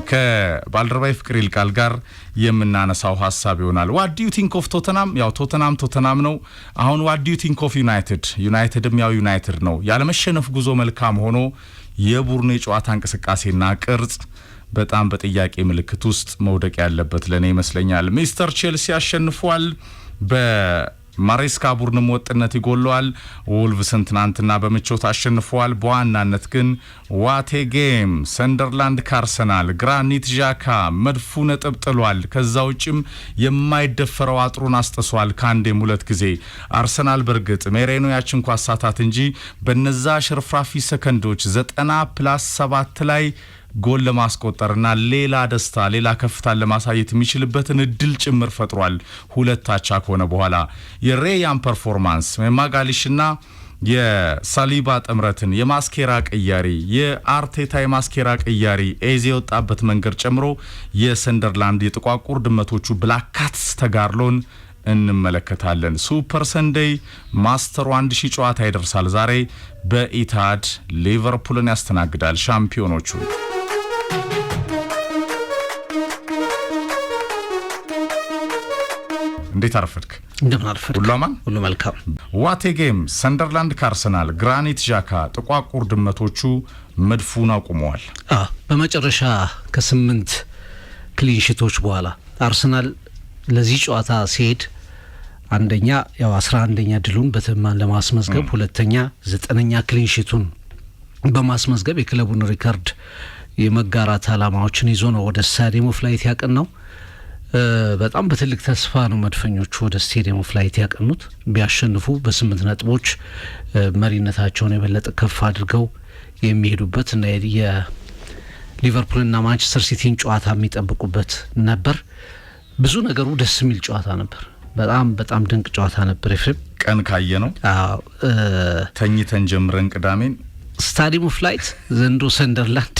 ከባልደረባይ ፍቅር ይልቃል ጋር የምናነሳው ሐሳብ ይሆናል። what do you think of ቶተናም? ያው ቶተናም ነው። አሁን what do you think of ዩናይትድም ያው ዩናይትድ ነው። ያለመሸነፍ ጉዞ መልካም ሆኖ የቡድኑ የጨዋታ እንቅስቃሴና ቅርጽ በጣም በጥያቄ ምልክት ውስጥ መውደቅ ያለበት ለኔ ይመስለኛል። ሚስተር ቼልሲ አሸንፏል። በማሬስካ ቡድንም ወጥነት ይጎለዋል። ወልቭስን ትናንትና በምቾት አሸንፏል። በዋናነት ግን ዋቴ ጌም ሰንደርላንድ ካርሰናል ግራኒት ዣካ መድፉ ነጥብ ጥሏል። ከዛ ውጭም የማይደፈረው አጥሩን አስጥሷል ካንዴም ሁለት ጊዜ። አርሰናል በርግጥ ሜሬኖ ያችን ኳስ ሳታት እንጂ በነዛ ሽርፍራፊ ሰከንዶች 90+7 ላይ ጎል ለማስቆጠርና ሌላ ደስታ ሌላ ከፍታን ለማሳየት የሚችልበትን እድል ጭምር ፈጥሯል። ሁለት አቻ ከሆነ በኋላ የሬያን ፐርፎርማንስ የማጋሊሽና የሳሊባ ጥምረትን የማስኬራ ቅያሪ የአርቴታ የማስኬራ ቅያሪ ኤዜ የወጣበት መንገድ ጨምሮ የሰንደርላንድ የጥቋቁር ድመቶቹ ብላክ ካትስ ተጋርሎን እንመለከታለን። ሱፐር ሰንዴይ ማስተሩ 1000 ጨዋታ ይደርሳል። ዛሬ በኢታድ ሊቨርፑልን ያስተናግዳል ሻምፒዮኖቹ። እንዴት አረፈድክ? እንደምን አረፈድክ? ሁሉ አማን፣ ሁሉ መልካም። ዋቴ ጌም ሰንደርላንድ ካርሰናል ግራኒት ዣካ ጥቋቁር ድመቶቹ መድፉን አቁመዋል። በመጨረሻ ከ8 ክሊንሺቶች በኋላ አርሰናል ለዚህ ጨዋታ ሲሄድ አንደኛ ያው 11ኛ ድሉን በተማን ለማስመዝገብ፣ ሁለተኛ 9ኛ ክሊንሺቱን በማስመዝገብ የክለቡን ሪካርድ የመጋራት አላማዎችን ይዞ ነው ወደ ስታዲየም ኦፍ ላይት ያቀናው። በጣም በትልቅ ተስፋ ነው መድፈኞቹ ወደ ስታዲየም ኦፍ ላይት ያቀኑት። ቢያሸንፉ በ8 ነጥቦች መሪነታቸውን የበለጠ ከፍ አድርገው የሚሄዱበት እና የሊቨርፑልና ማንቸስተር ሲቲን ጨዋታ የሚጠብቁበት ነበር። ብዙ ነገሩ ደስ የሚል ጨዋታ ነበር። በጣም ድንቅ ጨዋታ ነበር። ኤፍሬም ቀን ካየ ነው ተኝተን ጀምረን ቅዳሜን ስታዲየም ኦፍ ላይት ዘንዶ ሰንደርላንድ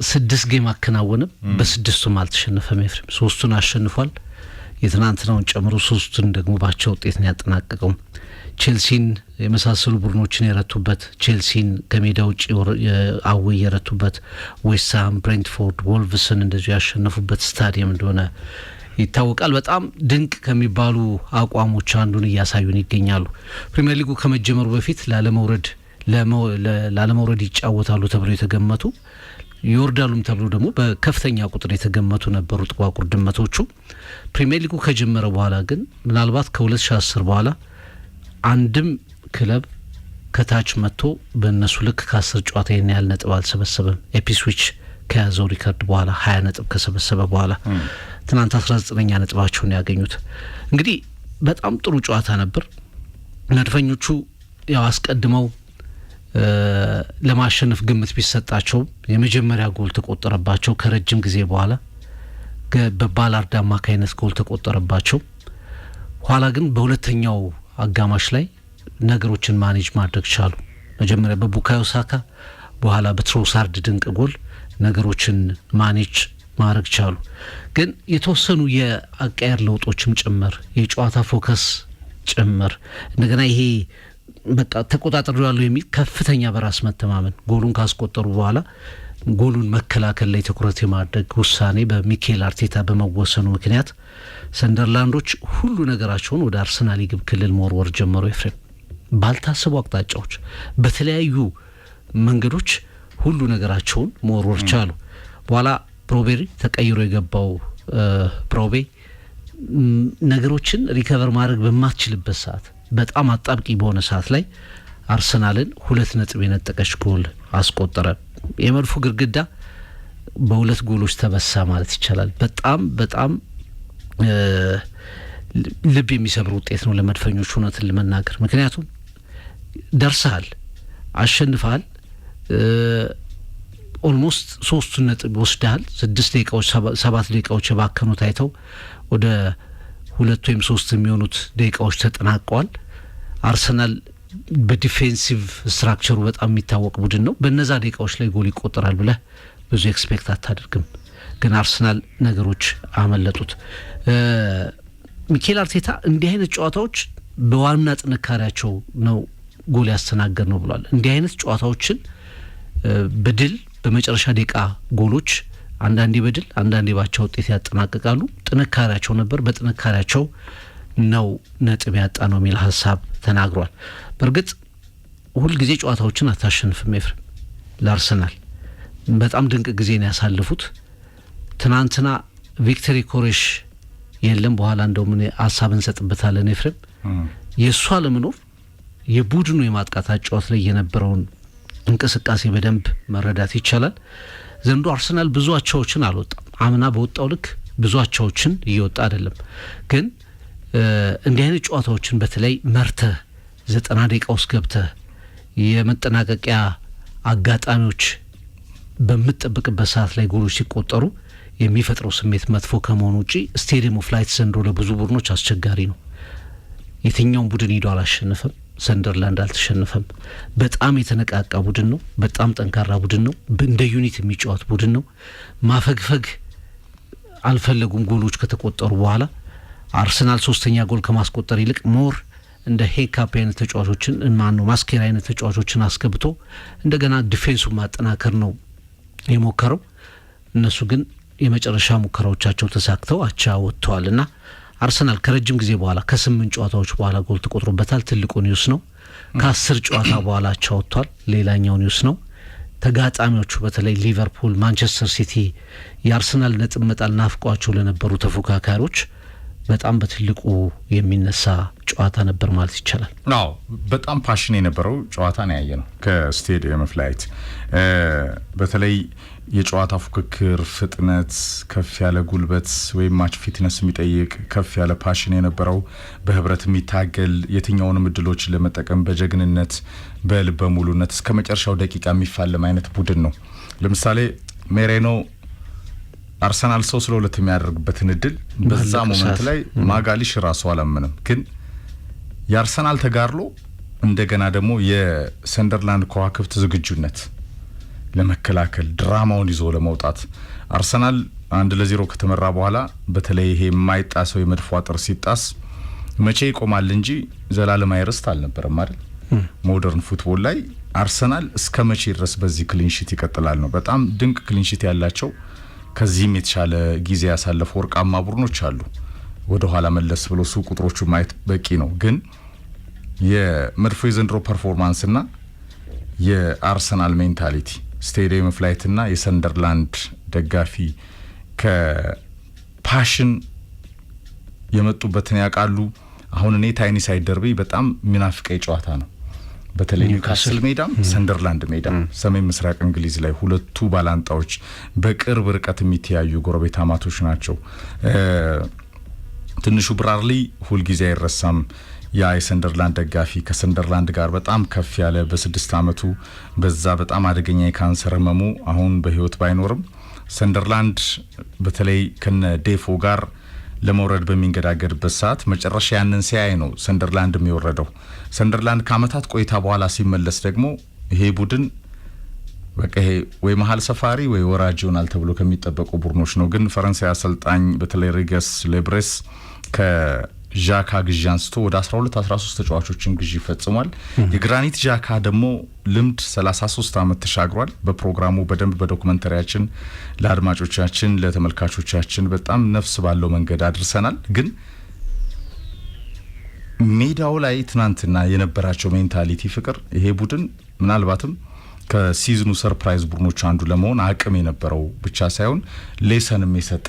6 ጌም አከናወነ። በ6ቱም አልተሸነፈም። ኤፍሬም 3ቱን አሸንፏል። የትናንትናውን ጨምሮ 3ቱን ደግሞ ባቻ ውጤት ነው ያጠናቀቀው። ቼልሲን የመሳሰሉ ቡድኖችን የረቱበት፣ ቼልሲን ከሜዳ ውጭ አዌ የረቱበት፣ ዌስትሃም፣ ብሬንትፎርድ፣ ወልቭስን እንደዚሁ ያሸነፉበት ስታዲየም እንደሆነ ይታወቃል። በጣም ድንቅ ከሚባሉ አቋሞች አንዱን እያሳዩን ይገኛሉ። ፕሪሚየር ሊጉ ከመጀመሩ በፊት ላለመውረድ ይጫወታሉ ተብሎ የተገመቱ ይወርዳሉም ተብሎ ደግሞ በከፍተኛ ቁጥር የተገመቱ ነበሩ ጥቋቁር ድመቶቹ። ፕሪሚየር ሊጉ ከጀመረ በኋላ ግን ምናልባት ከ2010 በኋላ አንድም ክለብ ከታች መጥቶ በእነሱ ልክ ከ10 ጨዋታ ይህን ያህል ነጥብ አልሰበሰበም። ኤፒስዊች ከያዘው ሪከርድ በኋላ 20 ነጥብ ከሰበሰበ በኋላ ትናንት 19ኛ ነጥባቸውን ያገኙት። እንግዲህ በጣም ጥሩ ጨዋታ ነበር። መድፈኞቹ ያው አስቀድመው ለማሸነፍ ግምት ቢሰጣቸው የመጀመሪያ ጎል ተቆጠረባቸው። ከረጅም ጊዜ በኋላ በባላርድ አማካይነት ጎል ተቆጠረባቸው። ኋላ ግን በሁለተኛው አጋማሽ ላይ ነገሮችን ማኔጅ ማድረግ ቻሉ። መጀመሪያ በቡካዮ ሳካ፣ በኋላ በትሮሳርድ ድንቅ ጎል ነገሮችን ማኔጅ ማድረግ ቻሉ። ግን የተወሰኑ የአቀያር ለውጦችም ጭምር የጨዋታ ፎከስ ጭምር እንደገና ይሄ በቃ ተቆጣጣሪ ያለው የሚል ከፍተኛ በራስ መተማመን ጎሉን ካስቆጠሩ በኋላ ጎሉን መከላከል ላይ ትኩረት የማድረግ ውሳኔ በሚኬል አርቴታ በመወሰኑ ምክንያት ሰንደርላንዶች ሁሉ ነገራቸውን ወደ አርሰናል የግብ ክልል መወርወር ጀመሩ። ኤፍሬም ባልታሰቡ አቅጣጫዎች በተለያዩ መንገዶች ሁሉ ነገራቸውን መወርወር ቻሉ። በኋላ ፕሮቤሪ ተቀይሮ የገባው ፕሮቤ ነገሮችን ሪከቨር ማድረግ በማትችልበት ሰዓት በጣም አጣብቂ በሆነ ሰዓት ላይ አርሰናልን 2 ነጥብ የነጠቀች ጎል አስቆጠረ። የመድፉ ግድግዳ በ2 ጎሎች ተበሳ ማለት ይቻላል። በጣም ልብ የሚሰብር ውጤት ነው ለመድፈኞቹ እውነትን ለመናገር። ምክንያቱም ደርሰሃል፣ አሸንፈሃል፣ ኦልሞስት 3 ነጥብ ወስደሃል። 6 ደቂቃዎች 7 ደቂቃዎች የባከኑት አይተው ወደ 2 ወይም 3 የሚሆኑት ደቂቃዎች ተጠናቀዋል። አርሰናል በዲፌንሲቭ ስትራክቸሩ በጣም የሚታወቅ ቡድን ነው። በነዛ ደቂቃዎች ላይ ጎል ይቆጠራል ብለህ ብዙ ኤክስፔክት አታደርግም። ግን አርሰናል ነገሮች አመለጡት። ሚኬል አርቴታ እንዲህ አይነት ጨዋታዎች በዋና ጥንካሬያቸው ነው ጎል ያስተናገድ ነው ብሏል። እንዲህ አይነት ጨዋታዎችን በድል በመጨረሻ ደቂቃ ጎሎች አንዳንዴ በድል አንዳንዴ ባቻ ውጤት ያጠናቅቃሉ። ጥንካሬያቸው ነበር፣ በጥንካሬያቸው ነው ነጥብ ያጣ ነው የሚል ሀሳብ ተናግሯል። በእርግጥ ሁልጊዜ ጨዋታዎችን አታሸንፍም ኤፍሬም። ለአርሰናል በጣም ድንቅ ጊዜ ነው ያሳለፉት። ትናንትና ቪክተሪ ኮሬሽ የለም፣ በኋላ እንደውም ሀሳብ እንሰጥበታለን ኤፍሬም። የእሷ ለመኖር የቡድኑ የማጥቃት አጫዋት ላይ የነበረውን እንቅስቃሴ በደንብ መረዳት ይቻላል። ዘንድሮ አርሰናል ብዙ አቻዎችን አልወጣም። አምና በወጣው ልክ ብዙ አቻዎችን እየወጣ አይደለም። ግን እንዲህ አይነት ጨዋታዎችን በተለይ መርተህ 90 ደቂቃ ውስጥ ገብተህ የመጠናቀቂያ አጋጣሚዎች በምትጠብቅበት ሰዓት ላይ ጎሎች ሲቆጠሩ የሚፈጥረው ስሜት መጥፎ ከመሆኑ ውጪ ስቴዲየም ኦፍ ላይት ዘንድሮ ለብዙ ቡድኖች አስቸጋሪ ነው። የትኛውም ቡድን ሄዶ አላሸነፈም። ሰንደርላንድ አልተሸነፈም። በጣም የተነቃቃ ቡድን ነው። በጣም ጠንካራ ቡድን ነው። እንደ ዩኒት የሚጫወት ቡድን ነው። ማፈግፈግ አልፈለጉም። ጎሎች ከተቆጠሩ በኋላ አርሰናል 3ኛ ጎል ከማስቆጠር ይልቅ ሞር እንደ ሄካፕ አይነት ተጫዋቾችን ማስኬራ አይነት ተጫዋቾችን አስገብቶ እንደገና ዲፌንሱን ማጠናከር ነው የሞከረው። እነሱ ግን የመጨረሻ ሙከራዎቻቸው ተሳክተው አቻ ወጥተዋልና አርሰናል ከረጅም ጊዜ በኋላ ከ8 ጨዋታዎች በኋላ ጎል ተቆጥሮበታል። ትልቁ ኒውስ ነው። ከ10 ጨዋታ በኋላ አቻ ወጥቷል። ሌላኛው ኒውስ ነው። ተጋጣሚዎቹ በተለይ ሊቨርፑል፣ ማንቸስተር ሲቲ የአርሰናል ነጥብ መጣል ናፍቋቸው ለነበሩ ተፎካካሪዎች በጣም በትልቁ የሚነሳ ጨዋታ ነበር ማለት ይቻላል። አዎ በጣም ፓሽን የነበረው ጨዋታ ነው ያየነው ከስቴዲየም ኦፍ ላይት። በተለይ የጨዋታ ፉክክር፣ ፍጥነት፣ ከፍ ያለ ጉልበት ወይም ማች ፊትነስ የሚጠይቅ ከፍ ያለ ፓሽን የነበረው በህብረት የሚታገል የትኛውንም እድሎች ለመጠቀም በጀግንነት በልበ ሙሉነት እስከ መጨረሻው ደቂቃ የሚፋለም አይነት ቡድን ነው። ለምሳሌ ሜሬኖ አርሰናል ሰው ስለሁለት የሚያደርግበትን እድል በዛ ሞመንት ላይ ማጋሊሽ ራሱ አላመነም። ግን የአርሰናል ተጋርሎ እንደገና ደግሞ የሰንደርላንድ ከዋክብት ዝግጁነት ለመከላከል ድራማውን ይዞ ለመውጣት አርሰናል 1-0 ከተመራ በኋላ በተለይ ይሄ የማይጣሰው የመድፎ አጥር ሲጣስ መቼ ይቆማል እንጂ ዘላለማዊ ርስት አልነበረም አይደል? ሞደርን ፉትቦል ላይ አርሰናል እስከ መቼ ድረስ በዚህ ክሊንሺት ይቀጥላል ነው። በጣም ድንቅ ክሊንሺት ያላቸው ከዚህም የተሻለ ጊዜ ያሳለፉ ወርቃማ ቡድኖች አሉ። ወደ ኋላ መለስ ብሎ ሱ ቁጥሮቹ ማየት በቂ ነው። ግን የመድፎ የዘንድሮ ፐርፎርማንስና የአርሰናል ሜንታሊቲ ስቴዲየም ኦፍ ላይትና የሰንደርላንድ ደጋፊ ከፓሽን የመጡበትን ያውቃሉ። አሁን እኔ ታይኒ ሳይድ ደርቢ በጣም ሚናፍቀኝ ጨዋታ ነው። በተለይ ኒውካስል ሜዳም ሰንደርላንድ ሜዳም ሰሜን ምስራቅ እንግሊዝ ላይ ሁለቱ ባላንጣዎች በቅርብ ርቀት የሚተያዩ ጎረቤታማቶች ናቸው። ትንሹ ብራርሊ ሁልጊዜ አይረሳም። ያ የሰንደርላንድ ደጋፊ ከሰንደርላንድ ጋር በጣም ከፍ ያለ በ6 አመቱ በዛ በጣም አደገኛ የካንሰር ህመሙ አሁን በህይወት ባይኖርም ሰንደርላንድ በተለይ ከነ ዴፎ ጋር ለመውረድ በሚንገዳገድበት ሰዓት መጨረሻ ያንን ሲያይ ነው ሰንደርላንድ የሚወረደው። ሰንደርላንድ ከአመታት ቆይታ በኋላ ሲመለስ ደግሞ ይሄ ቡድን በቃ ይሄ ወይ መሀል ሰፋሪ ወይ ወራጅ ይሆናል ተብሎ ከሚጠበቁ ቡድኖች ነው። ግን ፈረንሳይ አሰልጣኝ በተለይ ሪገስ ሌብሬስ ከዣካ ግዢ አንስቶ ወደ 12-13 ተጫዋቾችን ግዢ ፈጽሟል። የግራኒት ዣካ ደግሞ ልምድ 33 አመት ተሻግሯል። በፕሮግራሙ በደንብ በዶክመንተሪያችን ለአድማጮቻችን ለተመልካቾቻችን በጣም ነፍስ ባለው መንገድ አድርሰናል። ግን ሜዳው ላይ ትናንትና የነበራቸው ሜንታሊቲ ፍቅር ይሄ ቡድን ምናልባትም ከሲዝኑ ሰርፕራይዝ ቡድኖች አንዱ ለመሆን አቅም የነበረው ብቻ ሳይሆን ሌሰንም የሰጠ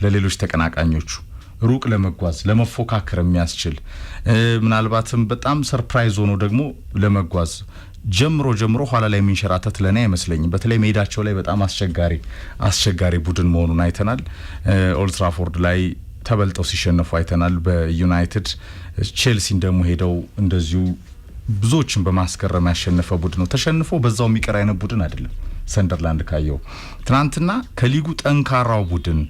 ለሌሎች ተቀናቃኞቹ ሩቅ ለመጓዝ ለመፎካከር የሚያስችል ምናልባትም በጣም ሰርፕራይዝ ሆኖ ደግሞ ለመጓዝ ጀምሮ ኋላ ላይ የሚንሸራተት ለኔ አይመስለኝም። በተለይ ሜዳቸው ላይ በጣም አስቸጋሪ ቡድን መሆኑን አይተናል። ኦልድ ትራፎርድ ላይ ተበልጠው ሲሸነፉ አይተናል። በዩናይትድ ቼልሲን ደግሞ ሄደው እንደዚሁ ብዙዎችን በማስገረም ያሸነፈ ቡድን ነው። ተሸንፎ በዛው የሚቀር አይነት ቡድን አይደለም። ሰንደርላንድ ካየው ትናንትና ከሊጉ ጠንካራው ቡድን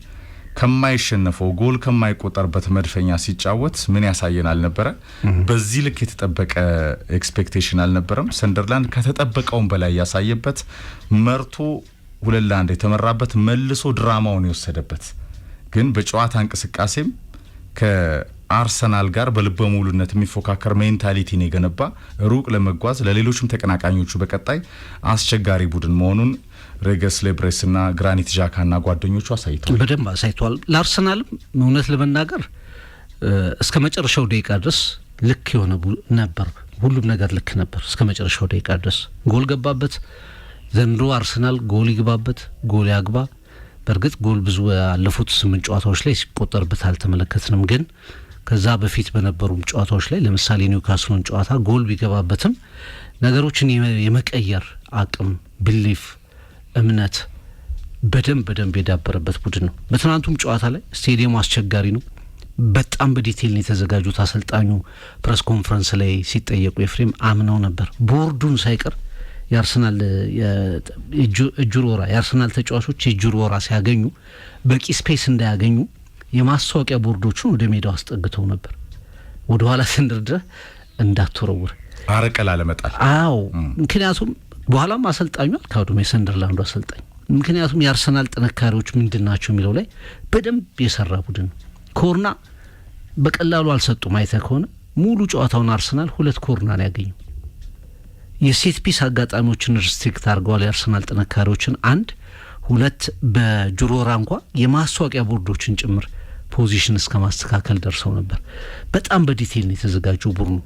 ከማይሸነፈው ጎል ከማይቆጠርበት መድፈኛ ሲጫወት ምን ያሳየናል ነበረ? በዚህ ልክ የተጠበቀ ኤክስፔክቴሽን አልነበረም። ሰንደርላንድ ከተጠበቀውን በላይ ያሳየበት መርቶ 2-1 የተመራበት መልሶ ድራማውን የወሰደበት ግን በጨዋታ እንቅስቃሴም አርሰናል ጋር በልበ ሙሉነት የሚፎካከር ሜንታሊቲን የገነባ ሩቅ ለመጓዝ ለሌሎችም ተቀናቃኞቹ በቀጣይ አስቸጋሪ ቡድን መሆኑን ሬገስ ሌብሬስና ግራኒት ዣካና ጓደኞቹ አሳይተዋል። በደንብ አሳይተዋል። ለአርሰናልም እውነት ለመናገር እስከ መጨረሻው ደቂቃ ድረስ ልክ የሆነ ነበር። ሁሉም ነገር ልክ ነበር እስከ መጨረሻው ደቂቃ ድረስ። ጎል ገባበት። ዘንድሮ አርሰናል ጎል ይግባበት ጎል ያግባ፣ በእርግጥ ጎል ብዙ ያለፉት 8 ጨዋታዎች ላይ ሲቆጠርበት አልተመለከትንም። ግን ከዛ በፊት በነበሩ ጨዋታዎች ላይ ለምሳሌ ኒውካስልን ጨዋታ ጎል ቢገባበትም ነገሮችን የመቀየር አቅም፣ ብሊፍ፣ እምነት በደንብ የዳበረበት ቡድን ነው። በትናንቱም ጨዋታ ላይ ስቴዲየሙ አስቸጋሪ ነው። በጣም በዲቴል ነው የተዘጋጁት። አሰልጣኙ ፕሬስ ኮንፈረንስ ላይ ሲጠየቁ ኤፍሬም አምነው ነበር ቦርዱን ሳይቀር የአርሰናል የአርሰናል ተጫዋቾች የእጁር ወራ ሲያገኙ በቂ ስፔስ እንዳያገኙ የማስታወቂያ ቦርዶቹን ወደ ሜዳው አስጠግተው ነበር። ወደ ኋላ ስንድርድረ እንዳትወረውር አረቀላ ለመጣል። አዎ ምክንያቱም በኋላም አሰልጣኙ አልካዱም የሰንደርላንዱ አሰልጣኝ። ምክንያቱም የአርሰናል ጥንካሬዎች ምንድናቸው የሚለው ላይ በደንብ የሰራ ቡድን ነው። ኮርና በቀላሉ አልሰጡም። አይተህ ከሆነ ሙሉ ጨዋታውን አርሰናል 2 ኮርና ነው ያገኘው። የሴት ፒስ አጋጣሚዎችን ሪስትሪክት አድርገዋል የአርሰናል ጥንካሬዎችን 1-2 በጁሮራ እንኳ የማስታወቂያ ቦርዶችን ጭምር ፖዚሽን እስከ ማስተካከል ደርሰው ነበር። በጣም በዲቴል ነው የተዘጋጀው ቡድኑ።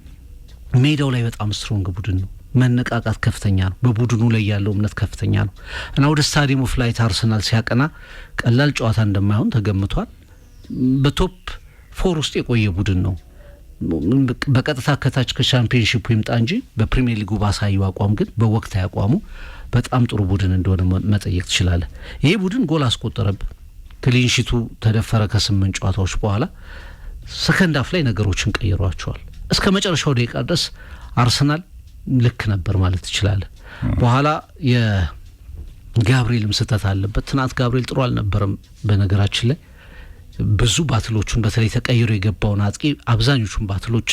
ሜዳው ላይ በጣም ስትሮንግ ቡድን ነው። መነቃቃት ከፍተኛ ነው። በቡድኑ ላይ ያለው እምነት ከፍተኛ ነው እና ወደ ስታዲየም ኦፍ ላይት አርሰናል ሲያቀና ቀላል ጨዋታ እንደማይሆን ተገምቷል። በቶፕ 4 ውስጥ የቆየ ቡድን ነው። በቀጥታ ከታች ከሻምፒዮንሺፕ ይምጣ እንጂ በፕሪሚየር ሊጉ ባሳየው አቋም ግን በወቅታዊ አቋሙ በጣም ጥሩ ቡድን እንደሆነ መጠየቅ ትችላለህ። ይሄ ቡድን ጎል አስቆጠረብህ። ክሊንሺቱ ተደፈረ ከ8 ጨዋታዎች በኋላ ሰከንድ አፍ ላይ ነገሮችን ቀይሯቸዋል። እስከ መጨረሻው ደቂቃ ድረስ አርሰናል ልክ ነበር ማለት ትችላለህ። በኋላ የጋብሪኤልም ስህተት አለበት። ትናንት ጋብሪኤል ጥሩ አልነበረም። በነገራችን ላይ ብዙ ባትሎቹን በተለይ ተቀይሮ የገባውን አጥቂ አብዛኞቹን ባትሎች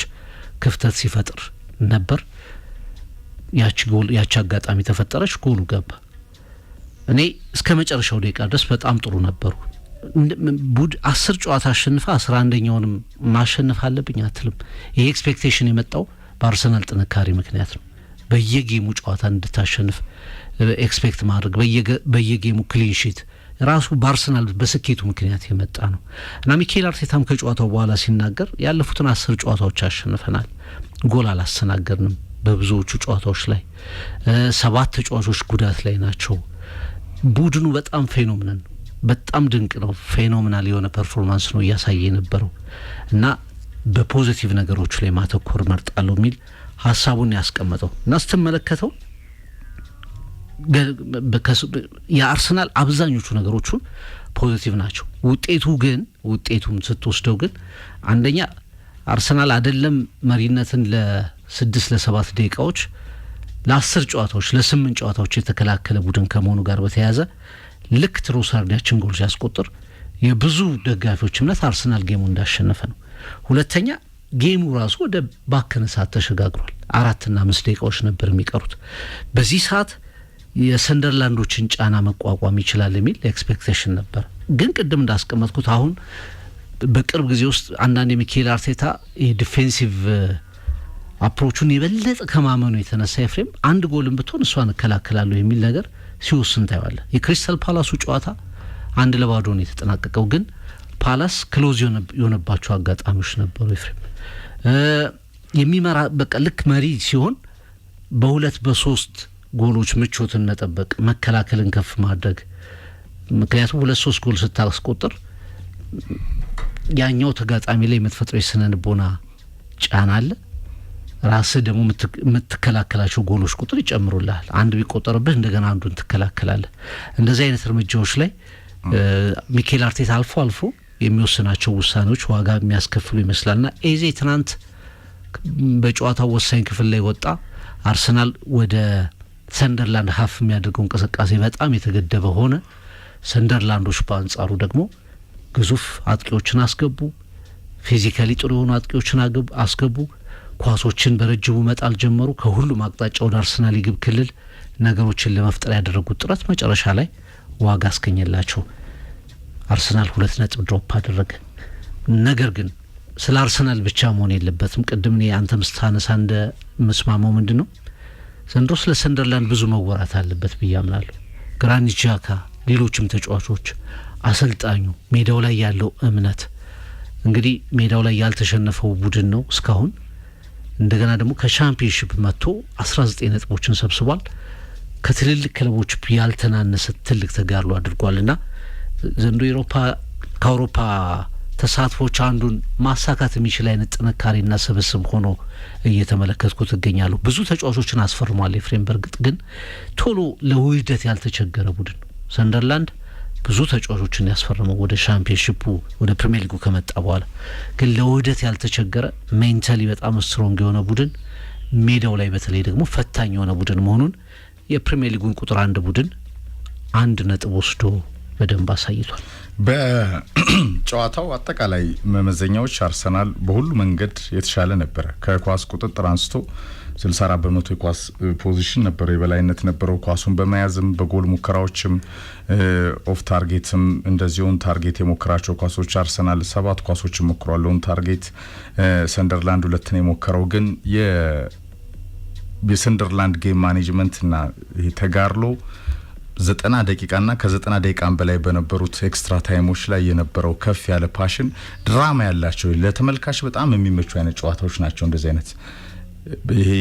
ክፍተት ሲፈጥር ነበር። ያቺ አጋጣሚ ተፈጠረች፣ ጎሉ ገባ። እኔ እስከ መጨረሻው ደቂቃ ድረስ በጣም ጥሩ ነበሩ። 10 ጨዋታ አሸንፈ 11ኛውንም ማሸነፍ አለብኝ አትልም። ይሄ ኤክስፔክቴሽን የመጣው በአርሰናል ጥንካሬ ምክንያት ነው። በየጌሙ ጨዋታ እንድታሸንፍ ኤክስፔክት ማድረግ፣ በየጌሙ ክሊንሺት ራሱ በአርሰናል በስኬቱ ምክንያት የመጣ ነው እና ሚኬል አርቴታም ከጨዋታው በኋላ ሲናገር ያለፉትን 10 ጨዋታዎች አሸንፈናል፣ ጎል አላስተናገርንም። በብዙዎቹ ጨዋታዎች ላይ 7 ተጫዋቾች ጉዳት ላይ ናቸው። ቡድኑ በጣም ፌኖሜናል ነው፣ በጣም ድንቅ ነው። ፌኖሜናል የሆነ ፐርፎርማንስ ነው እያሳየ የነበረው እና በፖዚቲቭ ነገሮች ላይ ማተኮር መርጣለሁ የሚል ሀሳቡን ያስቀመጠው እና ስትመለከተው የአርሰናል አብዛኞቹ ነገሮቹ ፖዚቲቭ ናቸው። ውጤቱን ስትወስደው ግን አንደኛ አርሰናል አይደለም መሪነትን ለ6 ለ7 ደቂቃዎች ለ10 ጨዋታዎች ለ8 ጨዋታዎች የተከላከለ ቡድን ከመሆኑ ጋር በተያያዘ ልክ ትሮሳርድ ያችን ጎል ሲያስቆጥር የብዙ ደጋፊዎች እምነት አርሰናል ጌሙ እንዳሸነፈ ነው። ሁለተኛ ጌሙ ራሱ ወደ ባከነ ሰዓት ተሸጋግሯል። 4 እና 5 ደቂቃዎች ነበር የሚቀሩት። በዚህ ሰዓት የሰንደርላንዶችን ጫና መቋቋም ይችላል የሚል ኤክስፔክቴሽን ነበር። ግን ቅድም እንዳስቀመጥኩት አሁን በቅርብ ጊዜ ውስጥ አንዳንድ የሚኬል አርቴታ የዲፌንሲቭ አፕሮቹን የበለጠ ከማመኑ የተነሳ ኤፍሬም 1 ጎልን ብትሆን እሷን እከላከላለሁ የሚል ነገር ሲወስን ታይዋለህ። የክሪስታል ፓላሱ ጨዋታ 1-0 ነው የተጠናቀቀው። ግን ፓላስ ክሎዝ የሆነባቸው አጋጣሚዎች ነበሩ ኤፍሬም። የሚመራ በቃ ልክ መሪ ሲሆን በ2 በ3 ጎሎች ምቾትን መጠበቅ፣ መከላከልን ከፍ ማድረግ። ምክንያቱም 2-3 ጎል ስታስቆጥር ያኛው ተጋጣሚ ላይ የምትፈጥረው የስነልቦና ጫና አለ። ራስህ ደግሞ የምትከላከላቸው ጎሎች ቁጥር ይጨምሩልሃል። አንድ ቢቆጠርብህ እንደገና አንዱን ትከላከላለህ። እንደዚህ አይነት እርምጃዎች ላይ ሚኬል አርቴታ አልፎ የሚወስናቸው ውሳኔዎች ዋጋ የሚያስከፍሉ ይመስላልና ኤዜ ትናንት በጨዋታው ወሳኝ ክፍል ላይ ወጣ። አርሰናል ወደ ሰንደርላንድ ሀፍ የሚያደርገው እንቅስቃሴ በጣም የተገደበ ሆነ። ሰንደርላንዶች በአንጻሩ ደግሞ ግዙፍ አጥቂዎችን አስገቡ። ፊዚካሊ ጥሩ የሆኑ አጥቂዎችን አስገቡ። ኳሶችን በረጅሙ መጣል ጀመሩ። ከሁሉም አቅጣጫ ወደ አርሰናል የግብ ክልል ነገሮችን ለመፍጠር ያደረጉት ጥረት መጨረሻ ላይ ዋጋ አስገኘላቸው። አርሰናል 2 ነጥብ ድሮፕ አደረገ። ነገር ግን ስለ አርሰናል ብቻ መሆን የለበትም። ቅድም እኔ አንተም ስታነሳ እንደ መስማማው ምንድነው ዘንድሮ ስለ ሰንደርላንድ ብዙ መወራት አለበት ብዬ አምናለሁ። ግራኒት ዣካ፣ ሌሎችም ተጫዋቾች፣ አሰልጣኙ፣ ሜዳው ላይ ያለው እምነት እንግዲህ ሜዳው ላይ ያልተሸነፈው ቡድን ነው እስካሁን። እንደገና ደግሞ ከቻምፒየንሺፕ መጥቶ 19 ነጥቦችን ሰብስቧል። ከትልልቅ ክለቦች ያልተናነሰ ትልቅ ተጋድሎ አድርጓልና ዘንድሮ ከአውሮፓ ተሳትፎች አንዱን ማሳካት የሚችል አይነት ጥንካሬና ስብስብ ሆኖ እየተመለከትኩት እገኛለሁ። ብዙ ተጫዋቾችን አስፈርሟል ኤፍሬም። በርግጥ ግን ቶሎ ለውህደት ያልተቸገረ ቡድን ነው ሰንደርላንድ። ብዙ ተጫዋቾችን ያስፈረመው ወደ ሻምፒዮንሺፑ ወደ ፕሪሚየር ሊጉ ከመጣ በኋላ ግን ለውህደት ያልተቸገረ ሜንታሊ በጣም ስትሮንግ የሆነ ቡድን፣ ሜዳው ላይ በተለይ ደግሞ ፈታኝ የሆነ ቡድን መሆኑን የፕሪሚየር ሊጉን ቁጥር 1 ቡድን 1 ነጥብ ወስዶ በደንብ አሳይቷል። በጨዋታው አጠቃላይ መመዘኛዎች አርሰናል በሁሉ መንገድ የተሻለ ነበረ። ከኳስ ቁጥጥር አንስቶ 64 በመቶ የኳስ ፖዚሽን ነበረ፣ የበላይነት ነበረው። ኳሱን በመያዝም በጎል ሙከራዎችም ኦፍ ታርጌትም እንደዚሁን ታርጌት የሞከራቸው ኳሶች አርሰናል 7 ኳሶችን ሞክሯል ኦን ታርጌት፣ ሰንደርላንድ 2 ነው የሞከረው። ግን የሰንደርላንድ ጌም ማኔጅመንትና ተጋርሎ 90 ደቂቃና ከ90 ደቂቃም በላይ በነበሩት ኤክስትራ ታይሞች ላይ የነበረው ከፍ ያለ ፓሽን፣ ድራማ ያላቸው ለተመልካች በጣም የሚመቹ አይነት ጨዋታዎች ናቸው። እንደዚህ አይነት ይሄ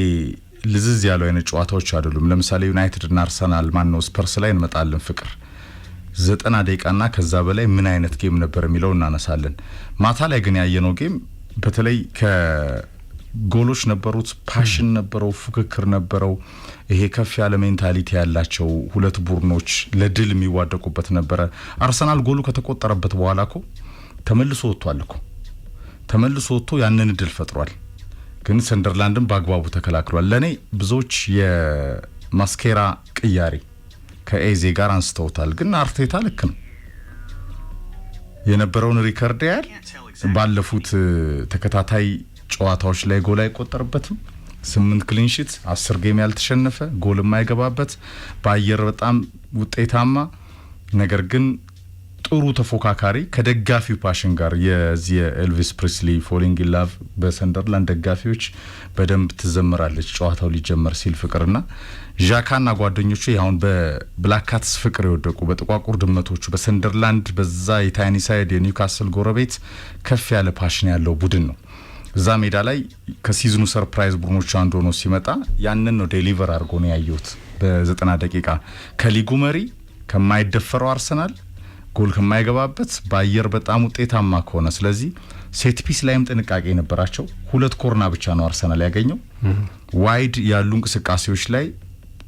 ልዝዝ ያለው አይነት ጨዋታዎች አይደሉም። ለምሳሌ ዩናይትድ እና አርሰናል ማነው ስፐርስ ላይ እንመጣለን። ፍቅር 90 ደቂቃና ከዛ በላይ ምን አይነት ጌም ነበር የሚለው እናነሳለን። ማታ ላይ ግን ያየነው ጌም በተለይ ጎሎች ነበሩት፣ ፓሽን ነበረው፣ ፉክክር ነበረው። ይሄ ከፍ ያለ ሜንታሊቲ ያላቸው ሁለት ቡድኖች ለድል የሚዋደቁበት ነበረ። አርሰናል ጎሉ ከተቆጠረበት በኋላ እኮ ተመልሶ ወጥቷል እኮ ተመልሶ ወጥቶ ያንን ድል ፈጥሯል። ግን ሰንደርላንድን በአግባቡ ተከላክሏል። ለኔ ብዙዎች የማስኬራ ቅያሪ ከኤዜ ጋር አንስተውታል። ግን አርቴታ ልክ ነው። የነበረውን ሪከርድ ያህል ባለፉት ተከታታይ ጨዋታዎች ላይ ጎል አይቆጠርበትም። 8 ክሊንሺት፣ 10 ጌም ያልተሸነፈ፣ ጎል የማይገባበት፣ በአየር በጣም ውጤታማ ነገር ግን ጥሩ ተፎካካሪ ከደጋፊው ፓሽን ጋር የዚህ ኤልቪስ ፕሪስሊ ፎሊንግ ኢን ላቭ በሰንደርላንድ ደጋፊዎች በደንብ ትዘምራለች ጨዋታው ሊጀመር ሲል ፍቅርና ዣካና ጓደኞቹ አሁን በብላክ ካትስ ፍቅር የወደቁ በጥቋቁር ድመቶቹ በሰንደርላንድ በዛ የታይኒ ሳይድ የኒውካስል ጎረቤት ከፍ ያለ ፓሽን ያለው ቡድን ነው። እዛ ሜዳ ላይ ከሲዝኑ ሰርፕራይዝ ቡድኖች አንዱ ሆኖ ሲመጣ ያንን ነው ዴሊቨር አድርጎ ነው ያየሁት። በ90 ደቂቃ ከሊጉ መሪ ከማይደፈረው አርሰናል ጎል ከማይገባበት በአየር በጣም ውጤታማ ከሆነ ስለዚህ ሴት ፒስ ላይም ጥንቃቄ ነበራቸው። 2 ኮርና ብቻ ነው አርሰናል ያገኘው። ዋይድ ያሉ እንቅስቃሴዎች ላይ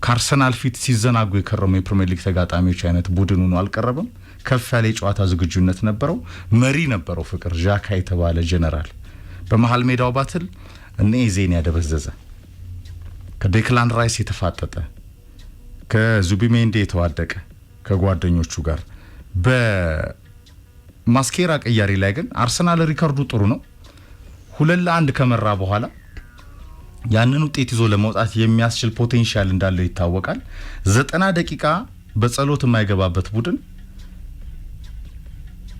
ከአርሰናል ፊት ሲዘናጉ የከረሙ የፕሪሚየር ሊግ ተጋጣሚዎች አይነት ቡድኑ ነው አልቀረበም። ከፍ ያለ የጨዋታ ዝግጁነት ነበረው። መሪ ነበረው ፍቅር ዣካ የተባለ ጀነራል በመሃል ሜዳው ባትል እኔ ዜን ያደበዘዘ ከዴክላን ራይስ የተፋጠጠ ከዙቢሜንዲ የተዋደቀ ከጓደኞቹ ጋር በማስኬራ ቀያሪ ላይ ግን አርሰናል ሪካርዱ ጥሩ ነው። 2-1 ከመራ በኋላ ያንን ውጤት ይዞ ለመውጣት የሚያስችል ፖቴንሻል እንዳለው ይታወቃል። 90 ደቂቃ በጸሎት የማይገባበት ቡድን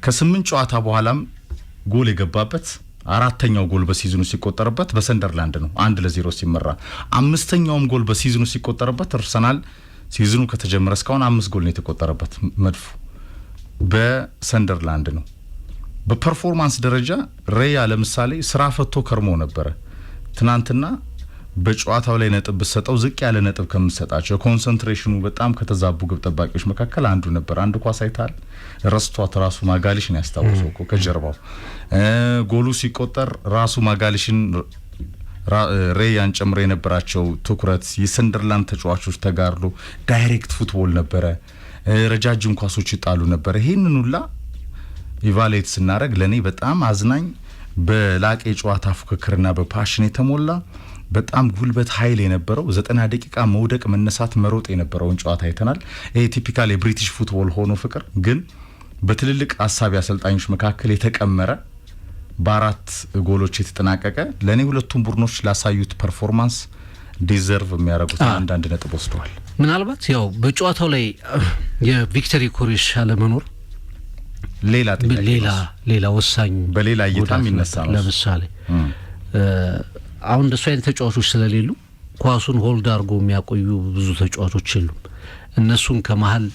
ከ8 ጨዋታ በኋላም ጎል የገባበት 4ኛው ጎል በሲዝኑ ሲቆጠርበት በሰንደርላንድ ነው 1-0 ሲመራ። 5ኛውም ጎል በሲዝኑ ሲቆጠርበት አርሰናል ሲዝኑ ከተጀመረ እስካሁን 5 ጎል ነው የተቆጠረበት መድፉ በሰንደርላንድ ነው። በፐርፎርማንስ ደረጃ ሬያ ለምሳሌ ስራ ፈቶ ከርሞ ነበረ። ትናንትና በጨዋታው ላይ ነጥብ በሰጠው ዝቅ ያለ ነጥብ ከምሰጣቸው ኮንሰንትሬሽኑ በጣም ከተዛቡ ግብ ጠባቂዎች መካከል አንዱ ነበር። አንድ ኳስ አይታል ረስቷት ራሱ ማጋሊሽን ያስታውሰው እኮ ከጀርባው ጎሉ ሲቆጠር ራሱ ማጋሊሽን ሬያን ጨምሮ የነበራቸው ትኩረት የሰንደርላንድ ተጫዋቾች ተጋርሎ ዳይሬክት ፉትቦል ነበረ። ረጃጅም ኳሶች ይጣሉ ነበር። ይሄንን ሁላ ኢቫሉዌት ስናደርግ ለኔ በጣም አዝናኝ በላቀ የጨዋታ ፉክክርና በፓሽን የተሞላ በጣም ጉልበት ኃይል የነበረው 90 ደቂቃ መውደቅ መነሳት መሮጥ የነበረውን ጨዋታ አይተናል። ይሄ ቲፒካል የብሪቲሽ ፉትቦል ሆኖ ፍቅር ግን በትልልቅ አሳቢ አሰልጣኞች መካከል የተቀመረ በ4 ጎሎች የተጠናቀቀ ለኔ ሁለቱም ቡድኖች ላሳዩት ፐርፎርማንስ ዲዘርቭ የሚያደርጉት አንዳንድ ነጥብ ወስደዋል። ምናልባት ያው በጨዋታው ላይ የቪክተሪ ኮሬሽ አለመኖር ሌላ ወሳኝ በሌላ እይታም ይነሳ ነው። ለምሳሌ አሁን እንደሱ አይነት ተጫዋቾች ስለሌሉ ኳሱን ሆልድ አድርጎ የሚያቆዩ ብዙ ተጫዋቾች የሉም። እነሱን ከመሀል